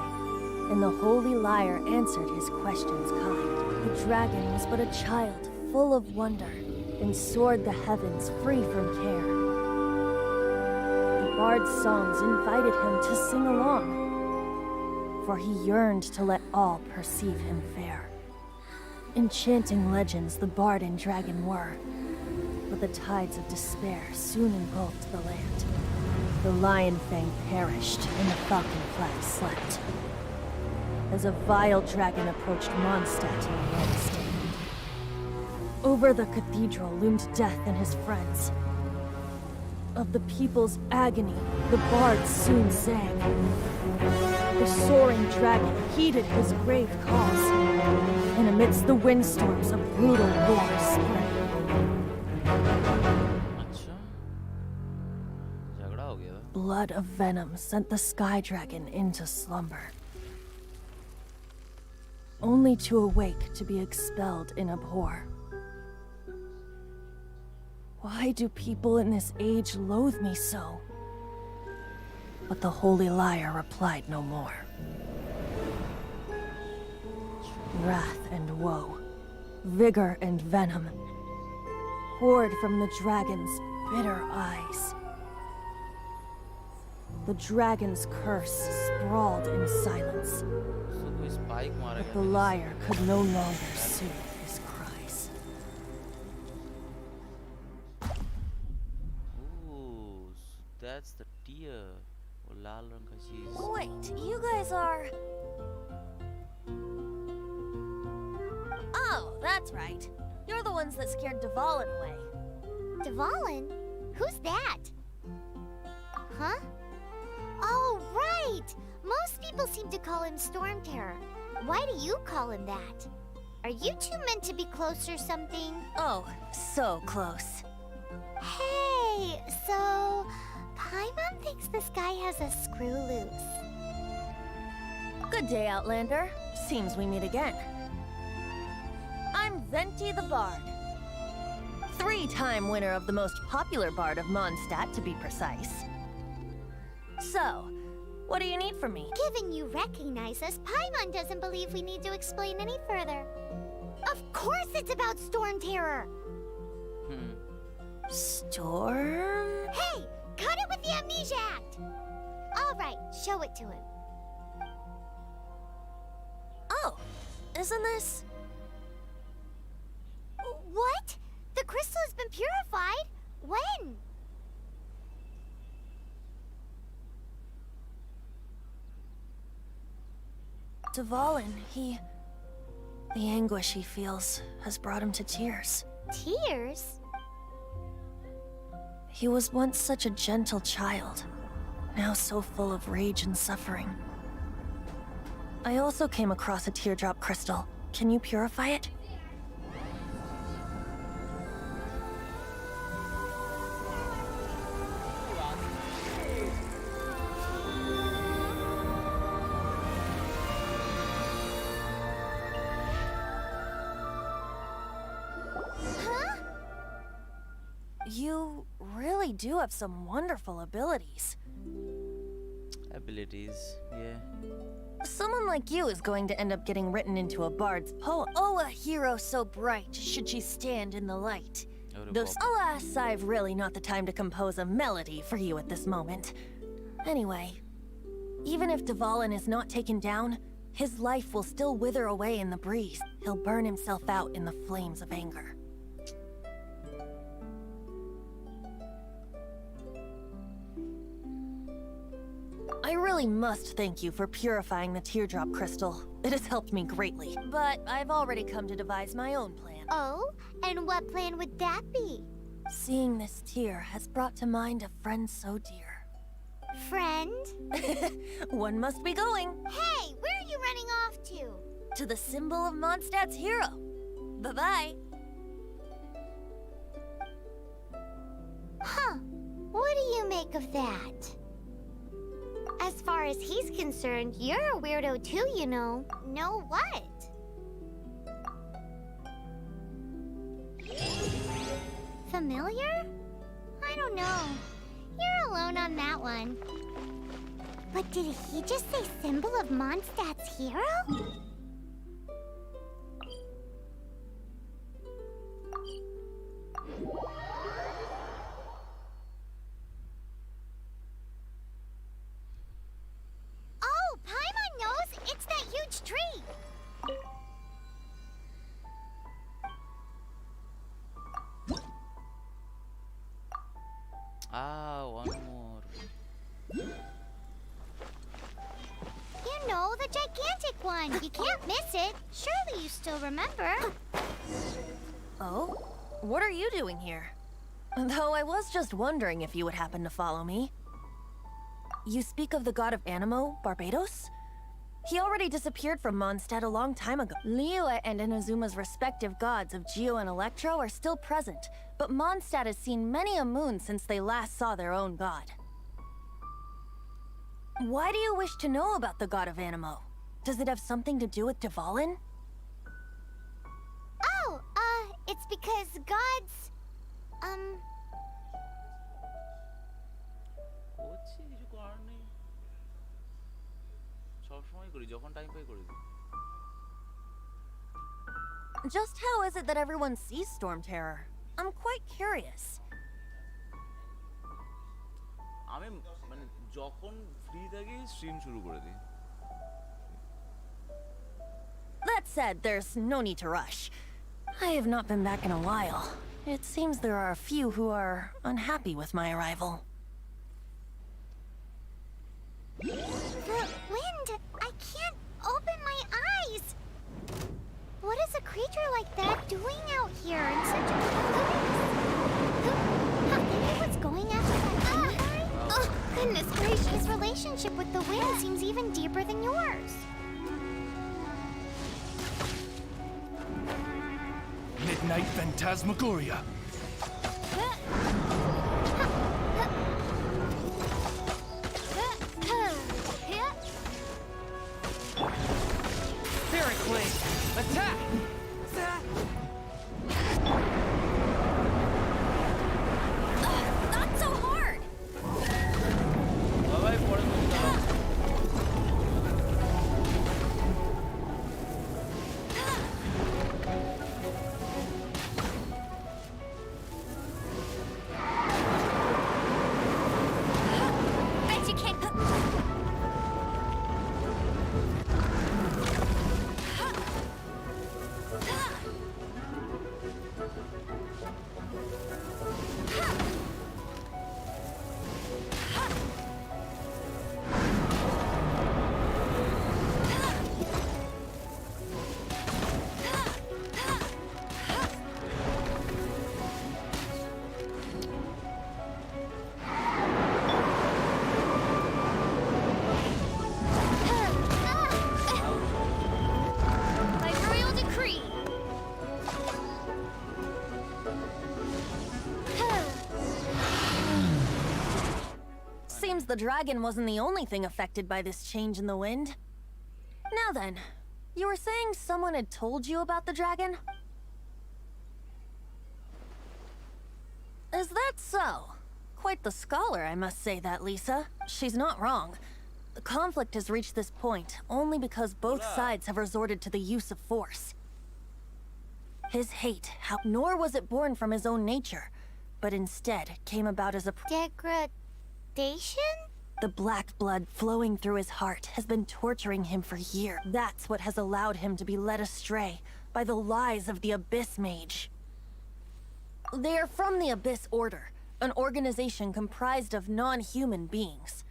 Speaker 8: and the holy lyre answered his questions kind. The dragon was but a child, full of wonder, and soared the heavens free from care. The bard's songs invited him to sing along, for he yearned to let all perceive him fair. Enchanting legends the bard and dragon were, but the tides of despair soon engulfed the land. The lion fang perished, and the falcon flag slept, as a vile dragon approached Mondstadt in a red stand. Over the cathedral loomed death and his friends. Of the people's agony, the bard soon sang. The soaring dragon heeded his grave calls, and amidst the windstorms a brutal war spread.
Speaker 5: अच्छा, झगड़ा हो गया था?
Speaker 8: Blood of venom sent the sky dragon into slumber, only to awake to be expelled in abhor. Why do people in this age loathe me so? But the holy lyre replied no more. Wrath and woe, vigor and venom, poured from the dragon's bitter eyes. The dragon's curse sprawled in silence,
Speaker 5: उसको कोई spike मारा
Speaker 8: but
Speaker 5: गया
Speaker 8: the
Speaker 5: था
Speaker 8: lyre could no longer soothe his cries.
Speaker 5: Ooh, so that's the tear. वो लाल रंग का चीज.
Speaker 4: Wait, you guys are... Oh, that's right. You're the ones that scared Dvalin away.
Speaker 1: Dvalin? Who's that? Huh? Oh, right! Most people seem to call him Storm Terror. Why do you call him that? Are you two meant to be close or something?
Speaker 4: Oh, so close.
Speaker 1: Hey, so Paimon thinks this guy has a screw loose.
Speaker 8: Good day, Outlander. Seems we meet again. I'm Venti the Bard. 3-time winner of the most popular bard of Mondstadt, to be precise. So, what do you need from me?
Speaker 1: Given you recognize us, Paimon doesn't believe we need to explain any further. Of course it's about Storm Terror!
Speaker 8: Storm?
Speaker 1: Hey! Cut it with the Amnesia Act! Alright, show it to him.
Speaker 8: Oh, isn't this...
Speaker 1: What? The crystal has been purified? When?
Speaker 8: Dvalin, the anguish he feels has brought him to tears.
Speaker 1: Tears?
Speaker 8: He was once such a gentle child, now so full of rage and suffering. I also came across a teardrop crystal. Can you purify it? You really do have some wonderful abilities.
Speaker 5: Abilities, yeah.
Speaker 8: Someone like you is going to end up getting written into a bard's poem. Oh, a hero so bright, should she stand in the light. Those, alas, I've really not the time to compose a melody for you at this moment. Anyway, even if Dvalin is not taken down, his life will still wither away in the breeze. He'll burn himself out in the flames of anger. I really must thank you for purifying the teardrop crystal. It has helped me greatly. But I've already come to devise my own plan.
Speaker 1: Oh? And what plan would that be?
Speaker 8: Seeing this tear has brought to mind a friend so dear.
Speaker 1: Friend?
Speaker 8: One must be going.
Speaker 1: Hey, where are you running off to?
Speaker 8: To the symbol of Mondstadt's hero. Bye-bye.
Speaker 1: Huh. What do you make of that? As far as he's concerned, you're a weirdo too, you know. Know what? Familiar? I don't know. You're alone on that one. But did he just say symbol of Mondstadt's hero? Oh, Paimon knows! It's that huge tree!
Speaker 5: Ah, one more.
Speaker 1: You know, the gigantic one! You can't miss it! Surely you still remember.
Speaker 8: Oh? What are you doing here? Though I was just wondering if you would happen to follow me. You speak of the god of Animo, Barbados? He already disappeared from Mondstadt a long time ago. Liyue and Inazuma's respective gods of Geo and Electro are still present, but Mondstadt has seen many a moon since they last saw their own god. Why do you wish to know about the god of Animo? Does it have something to do with Dvalin?
Speaker 1: Oh, it's because gods...
Speaker 5: হচ্ছে কিছু করার নেই সব সময় করি যখন time পাই করে দিই
Speaker 8: Just how is it that everyone sees Storm Terror? I'm quite curious.
Speaker 5: আমি মানে যখন ফ্রি থাকি স্ট্রিম শুরু করে দিই
Speaker 8: That said, there's no need to rush. I have not been back in a while. It seems there are a few who are unhappy with my arrival.
Speaker 1: The wind! I can't open my eyes! What is a creature like that doing out here in such a maybe what's going after that guy? Oh, goodness gracious! His relationship with the wind seems even deeper than yours.
Speaker 14: Midnight Phantasmagoria.
Speaker 11: Spirit Blade! Attack!
Speaker 8: Not so hard!
Speaker 5: বাবাই পরে বলতাম
Speaker 4: Bet you can't.
Speaker 1: By royal decree.
Speaker 8: Seems the dragon wasn't the only thing affected by this change in the wind. Now then, you were saying someone had told you about the dragon? Is that so? Quite the scholar, I must say that, Lisa. She's not wrong. The conflict has reached this point only because both sides have resorted to the use of force. His hate, nor was it born from his own nature, but instead came about as a
Speaker 1: Degradation?
Speaker 8: The black blood flowing through his heart has been torturing him for years. That's what has allowed him to be led astray by the lies of the Abyss Mage. They are from the Abyss Order, an organization comprised of non-human beings.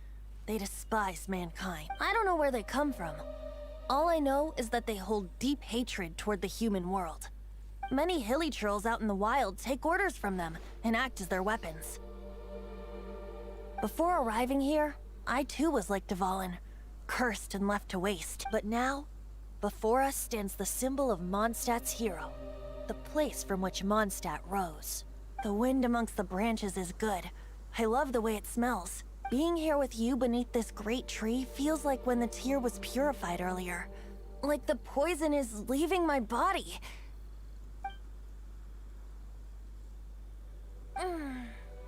Speaker 8: They despise mankind. I don't know where they come from. All I know is that they hold deep hatred toward the human world. Many hilly trolls out in the wild take orders from them and act as their weapons. Before arriving here, I too was like Dvalin, cursed and left to waste. But now, before us stands the symbol of Mondstadt's hero, the place from which Mondstadt rose. The wind amongst the branches is good. I love the way it smells. Being here with you beneath this great tree feels like when the tear was purified earlier. Like the poison is leaving my body.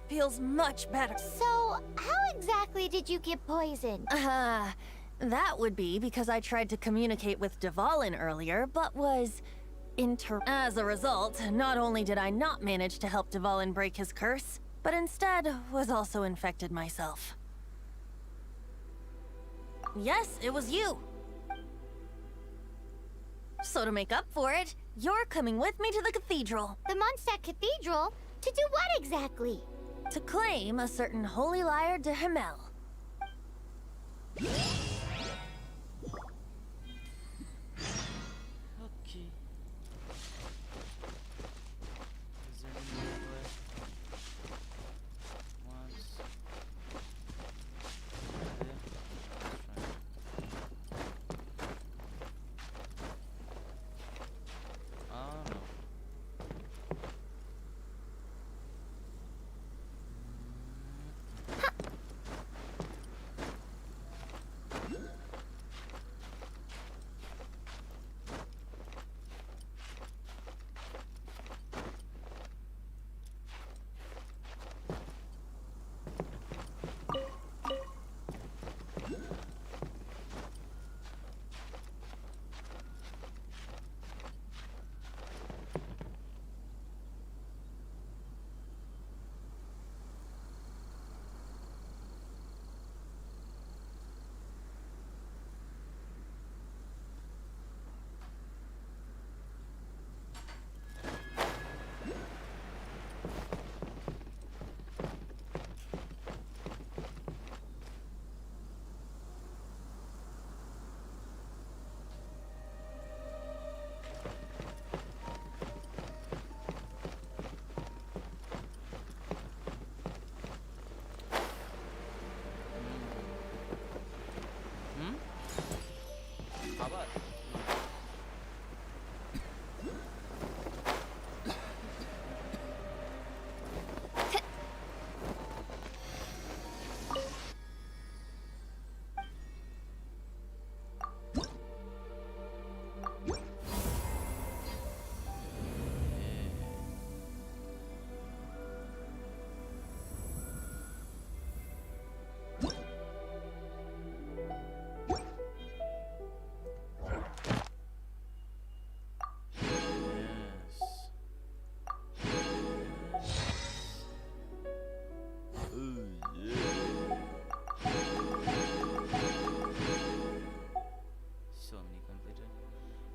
Speaker 8: Feels much better.
Speaker 1: So, how exactly did you get poisoned?
Speaker 8: That would be because I tried to communicate with Dvalin earlier, but was As a result, not only did I not manage to help Dvalin break his curse, but instead was also infected myself. Yes, it was you. So to make up for it, you're coming with me to the cathedral.
Speaker 1: The Mondstadt Cathedral? To do what exactly?
Speaker 8: To claim a certain holy lyre de Himmel.
Speaker 5: Okay. Is there any more once? Okay. Oh no. Abar.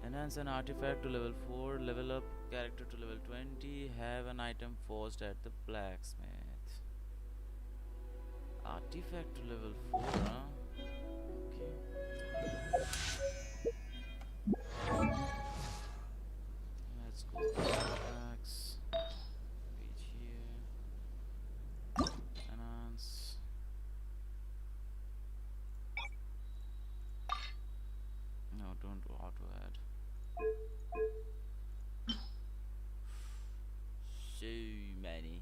Speaker 5: Enhance an artifact to level 4, level up character to level 20, have an item forged at the blacksmith. Artifact to level 4, huh? Okay. Let's go artifacts. Reach here. Enhance. No, don't do auto add. So many.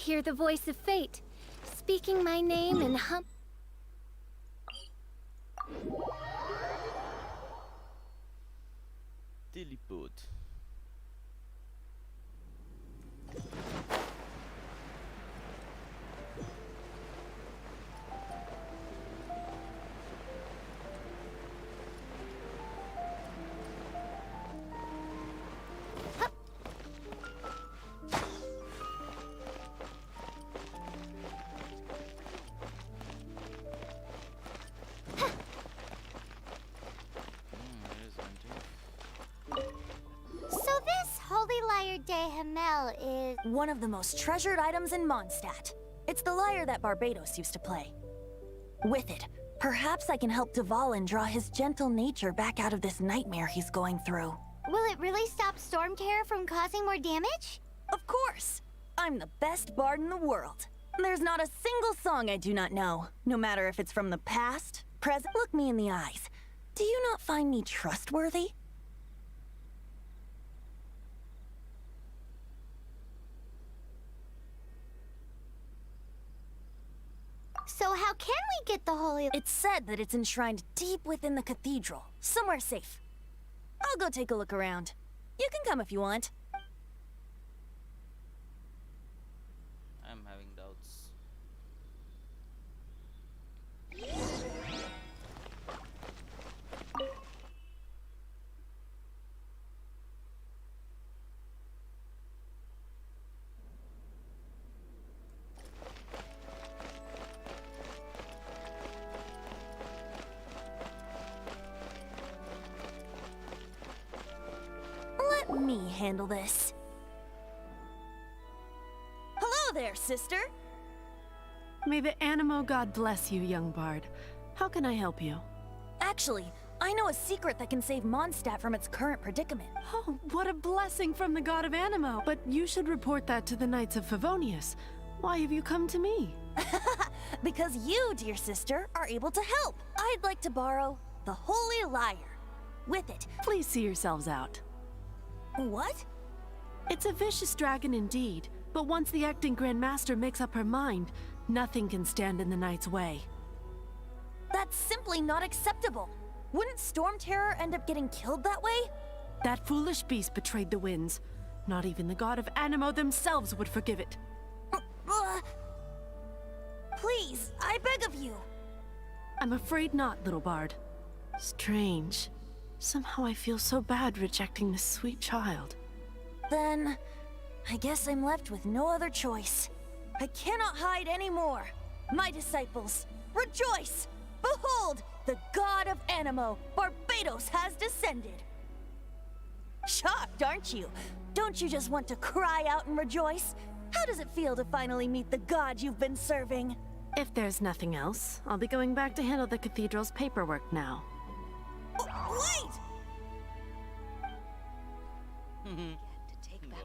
Speaker 1: hear the voice of fate, speaking my name and
Speaker 5: Teleport.
Speaker 1: So this Holy Lyre de Hamel is...
Speaker 6: One of the most treasured items in Mondstadt. It's the lyre that Barbados used to play. With it, perhaps I can help Dvalin draw his gentle nature back out of this nightmare he's going through.
Speaker 1: Will it really stop Storm Terror from causing more damage?
Speaker 6: Of course! I'm the best bard in the world. There's not a single song I do not know, no matter if it's from the past, present. Look me in the eyes. Do you not find me trustworthy?
Speaker 1: So how can we get the Holy...
Speaker 6: It's said that it's enshrined deep within the cathedral, somewhere safe. I'll go take a look around. You can come if you want.
Speaker 5: I'm having doubts.
Speaker 6: Let me handle this. Hello there, sister!
Speaker 15: May the Animo God bless you, young bard. How can I help you?
Speaker 6: Actually, I know a secret that can save Mondstadt from its current predicament.
Speaker 15: Oh, what a blessing from the God of Animo! But you should report that to the Knights of Favonius. Why have you come to me?
Speaker 6: Because you, dear sister, are able to help. I'd like to borrow the Holy Lyre. With it...
Speaker 15: Please see yourselves out.
Speaker 6: What?
Speaker 15: It's a vicious dragon indeed, but once the acting Grand Master makes up her mind, nothing can stand in the Knight's way.
Speaker 6: That's simply not acceptable. Wouldn't Storm Terror end up getting killed that way?
Speaker 15: That foolish beast betrayed the winds. Not even the God of Animo themselves would forgive it.
Speaker 6: Please, I beg of you.
Speaker 15: I'm afraid not, little bard. Strange. Somehow I feel so bad rejecting this sweet child.
Speaker 6: Then, I guess I'm left with no other choice. I cannot hide anymore. My disciples, rejoice! Behold, the God of Animo, Barbados, has descended. Shocked, aren't you? Don't you just want to cry out and rejoice? How does it feel to finally meet the God you've been serving?
Speaker 15: If there's nothing else, I'll be going back to handle the cathedral's paperwork now.
Speaker 6: Wait!
Speaker 5: to take back.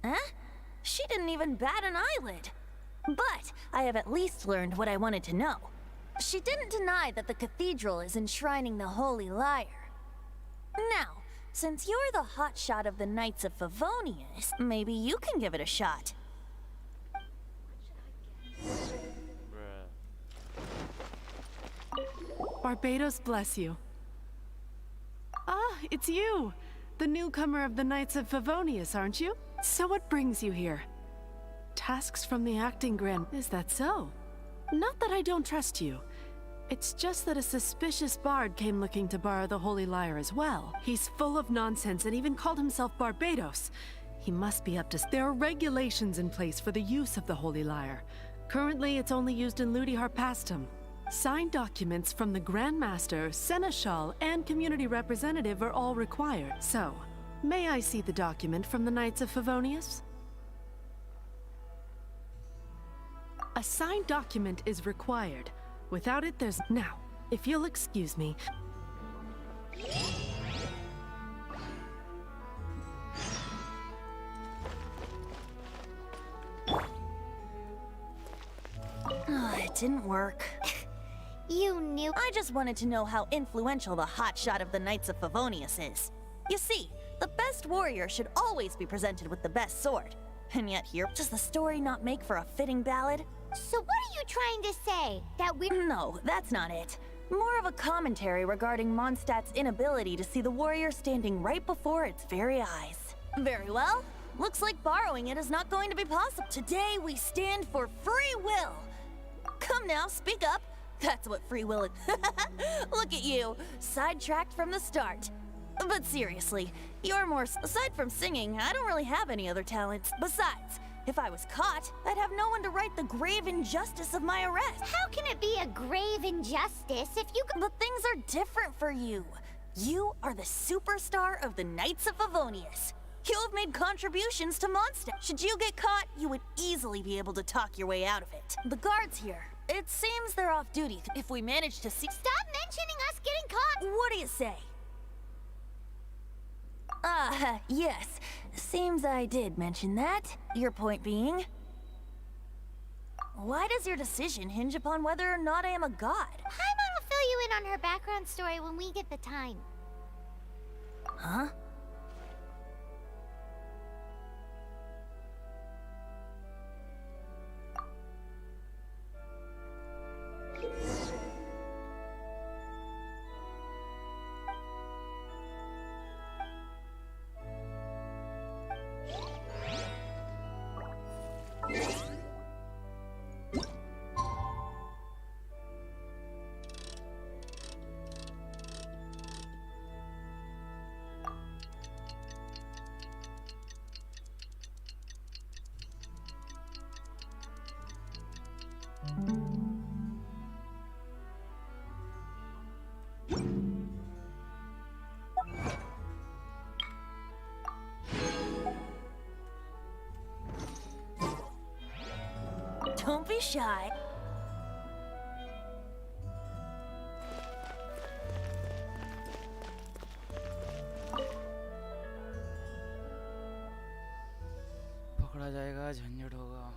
Speaker 6: Huh? She didn't even bat an eyelid. But I have at least learned what I wanted to know. She didn't deny that the cathedral is enshrining the Holy Lyre. Now, since you're the hotshot of the Knights of Favonius, maybe you can give it a shot.
Speaker 15: Barbados bless you. Ah, it's you! The newcomer of the Knights of Favonius, aren't you? So what brings you here? Tasks from the acting Grand... Is that so? Not that I don't trust you. It's just that a suspicious bard came looking to borrow the Holy Lyre as well. He's full of nonsense and even called himself Barbados. He must be up to... There are regulations in place for the use of the Holy Lyre. Currently, it's only used in Ludi Harpastum. Signed documents from the Grand Master, Seneschal, and Community Representative are all required. So, may I see the document from the Knights of Favonius? A signed document is required. Without it, there's... Now, if you'll excuse me...
Speaker 6: It didn't work.
Speaker 1: You knew...
Speaker 6: I just wanted to know how influential the hotshot of the Knights of Favonius is. You see,
Speaker 16: The best warrior should always be presented with the best sword. And yet here, does the story not make for a fitting ballad?
Speaker 1: So what are you trying to say? That we—
Speaker 16: No, that's not it. More of a commentary regarding Mondstadt's inability to see the warrior standing right before its very eyes. Very well. Looks like borrowing it is not going to be possible. Today we stand for free will. Come now, speak up. That's what free will is. Look at you, sidetracked from the start. But seriously, you're more— aside from singing, I don't really have any other talents. Besides, if I was caught, I'd have no one to right the grave injustice of my arrest.
Speaker 1: How can it be a grave injustice if you—
Speaker 16: But things are different for you. You are the superstar of the Knights of Favonius. You have made contributions to Mondstadt. Should you get caught, you would easily be able to talk your way out of it. The guards here, it seems they're off duty. If we manage to see—
Speaker 1: Stop mentioning us getting caught!
Speaker 16: What do you say? Yes. Seems I did mention that. Your point being? Why does your decision hinge upon whether or not I am a god?
Speaker 1: Paimon will fill you in on her background story when we get the time.
Speaker 16: Huh? Don't be shy.
Speaker 5: पकड़ा जाएगा, झंझट होगा।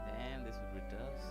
Speaker 5: Damn, this would be tough.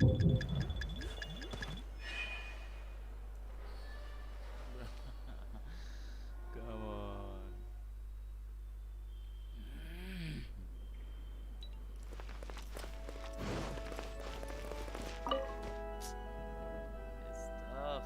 Speaker 5: Come on. It's tough.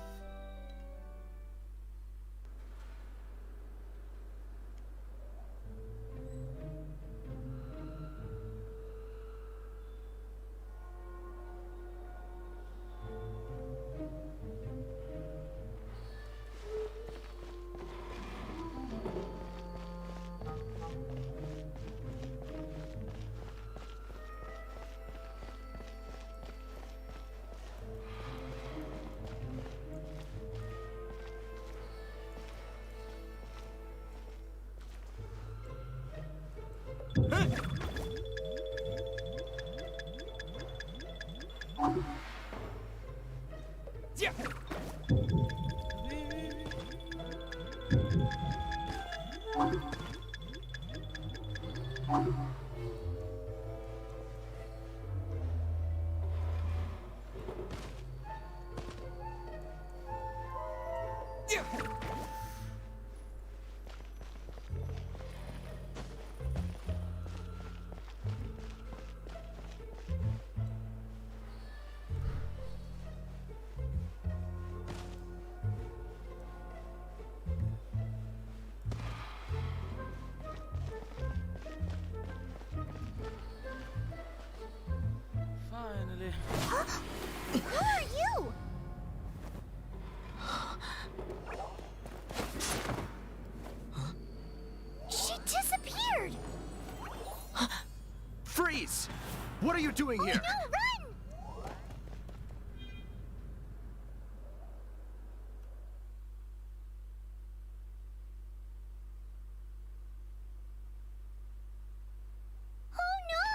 Speaker 5: Finally.
Speaker 1: Who are you? She disappeared!
Speaker 14: Freeze! What are you doing here?
Speaker 1: No, run! Oh no!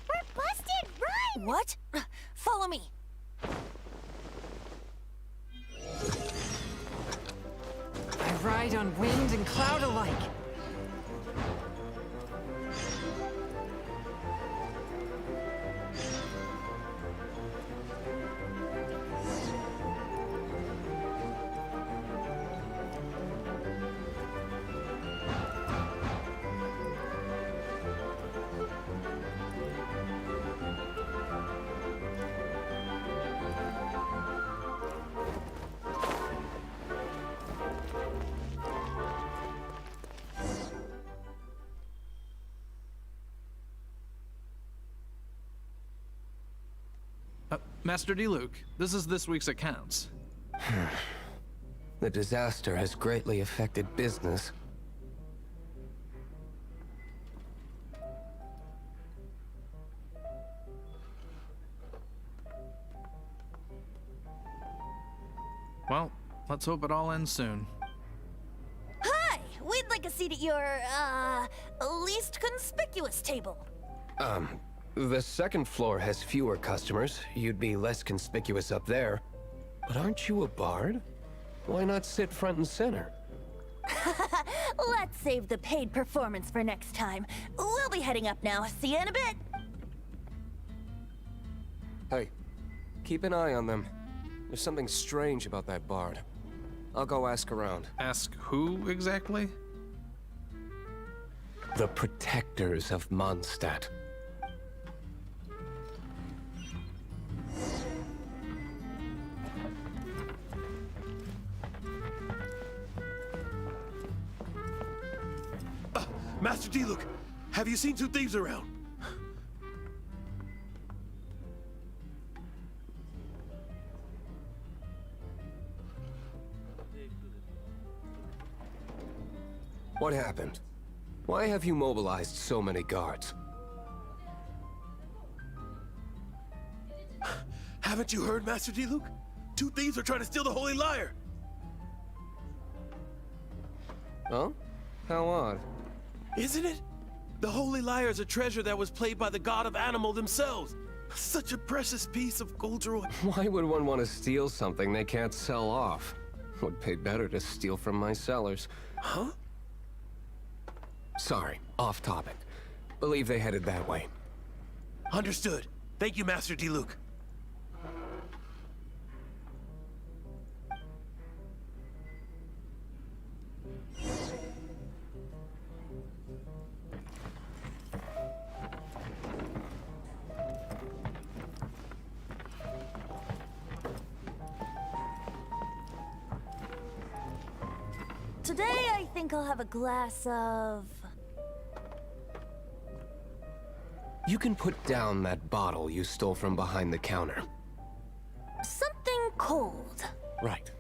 Speaker 1: We're busted! Run!
Speaker 16: What? Follow me.
Speaker 11: I ride on wind and cloud alike.
Speaker 14: Master D. this is this week's accounts.
Speaker 17: The disaster has greatly affected business.
Speaker 14: Well, let's hope it all ends soon.
Speaker 16: Hi! We'd like a seat at your, least conspicuous table.
Speaker 17: The second floor has fewer customers. You'd be less conspicuous up there. But aren't you a bard? Why not sit front and center?
Speaker 16: Let's save the paid performance for next time. We'll be heading up now. See you in a bit.
Speaker 17: Hey, keep an eye on them. There's something strange about that bard. I'll go ask around.
Speaker 14: Ask who exactly?
Speaker 17: The protectors of Mondstadt.
Speaker 18: Master D. Have you seen two thieves around?
Speaker 17: What happened? Why have you mobilized so many guards?
Speaker 18: Haven't you heard, Master D. Two thieves are trying to steal the Holy Lyre!
Speaker 17: Oh? How odd.
Speaker 18: Isn't it? The Holy Lyre is a treasure that was played by the god of animal themselves. Such a precious piece of cultural...
Speaker 17: Why would one want to steal something they can't sell off? Would pay better to steal from my cellars.
Speaker 18: Huh?
Speaker 17: Sorry, off topic. Believe they headed that way.
Speaker 18: Understood. Thank you, Master D.
Speaker 16: Today, I think I'll have a glass of...
Speaker 17: You can put down that bottle you stole from behind the counter.
Speaker 16: something cold.
Speaker 17: Right.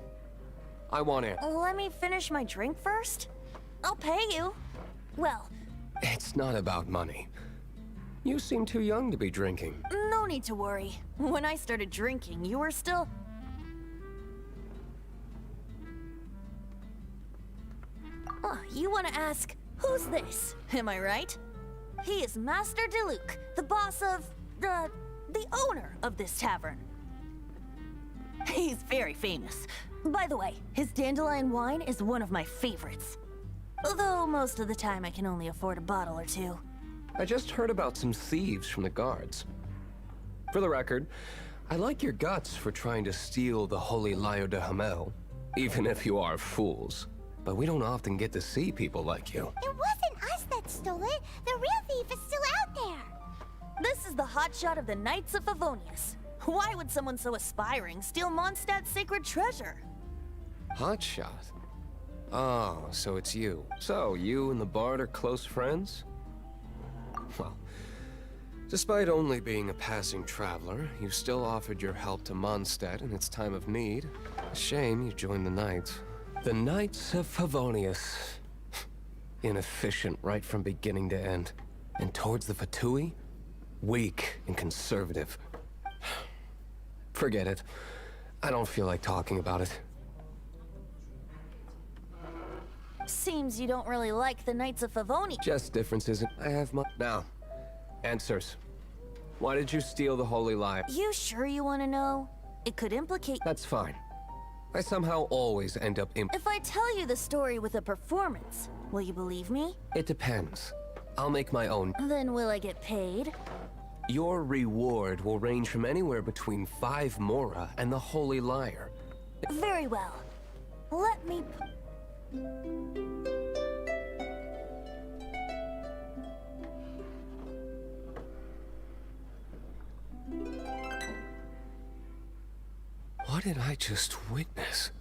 Speaker 17: I want it.
Speaker 16: Let me finish my drink first. I'll pay you. Well,
Speaker 17: It's not about money. You seem too young to be drinking.
Speaker 16: no need to worry. When I started drinking, you were still... Oh, you want to ask, who's this? Am I right? He is Master Diluc, the boss of... the owner of this tavern. He's very famous. By the way, his dandelion wine is one of my favorites. Although most of the time I can only afford a bottle or two.
Speaker 17: I just heard about some thieves from the guards. For the record, I like your guts for trying to steal the Holy Lyre de Hamel, even if you are fools. But we don't often get to see people like you.
Speaker 1: It wasn't us that stole it. The real thief is still out there.
Speaker 16: This is the hotshot of the Knights of Favonius. Why would someone so aspiring steal Mondstadt's sacred treasure?
Speaker 17: Hotshot? Oh, so it's you. So, you and the Bard are close friends? Well, despite only being a passing traveler, you still offered your help to Mondstadt in its time of need. A shame you joined the Knights. The Knights of Favonius. Inefficient right from beginning to end. And towards the Fatui? Weak and conservative. Forget it. I don't feel like talking about it.
Speaker 16: Seems you don't really like the Knights of Favonius.
Speaker 17: Just differences. I have my... Now, answers. Why did you steal the Holy Lyre?
Speaker 16: You sure you want to know? It could implicate...
Speaker 17: That's fine. I somehow always end up
Speaker 16: If I tell you the story with a performance, will you believe me?
Speaker 17: It depends. I'll make my own.
Speaker 16: Then will I get paid?
Speaker 17: Your reward will range from anywhere between 5 Mora and the Holy Lyre.
Speaker 16: Very well. Let me...
Speaker 17: What did I just witness?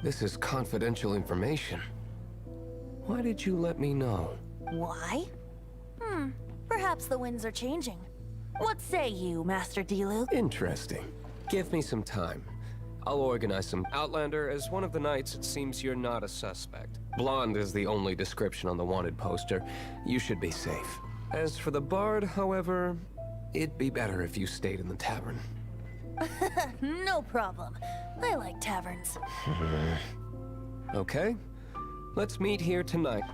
Speaker 17: This is confidential information. Why did you let me know?
Speaker 16: Why? Perhaps the winds are changing. What say you, Master Diluc?
Speaker 17: Interesting. Give me some time. I'll organize some. Outlander, as one of the knights, it seems you're not a suspect. Blonde is the only description on the wanted poster. You should be safe. As for the Bard, however, it'd be better if you stayed in the tavern.
Speaker 16: No problem. I like taverns.
Speaker 17: Okay. Let's meet here tonight.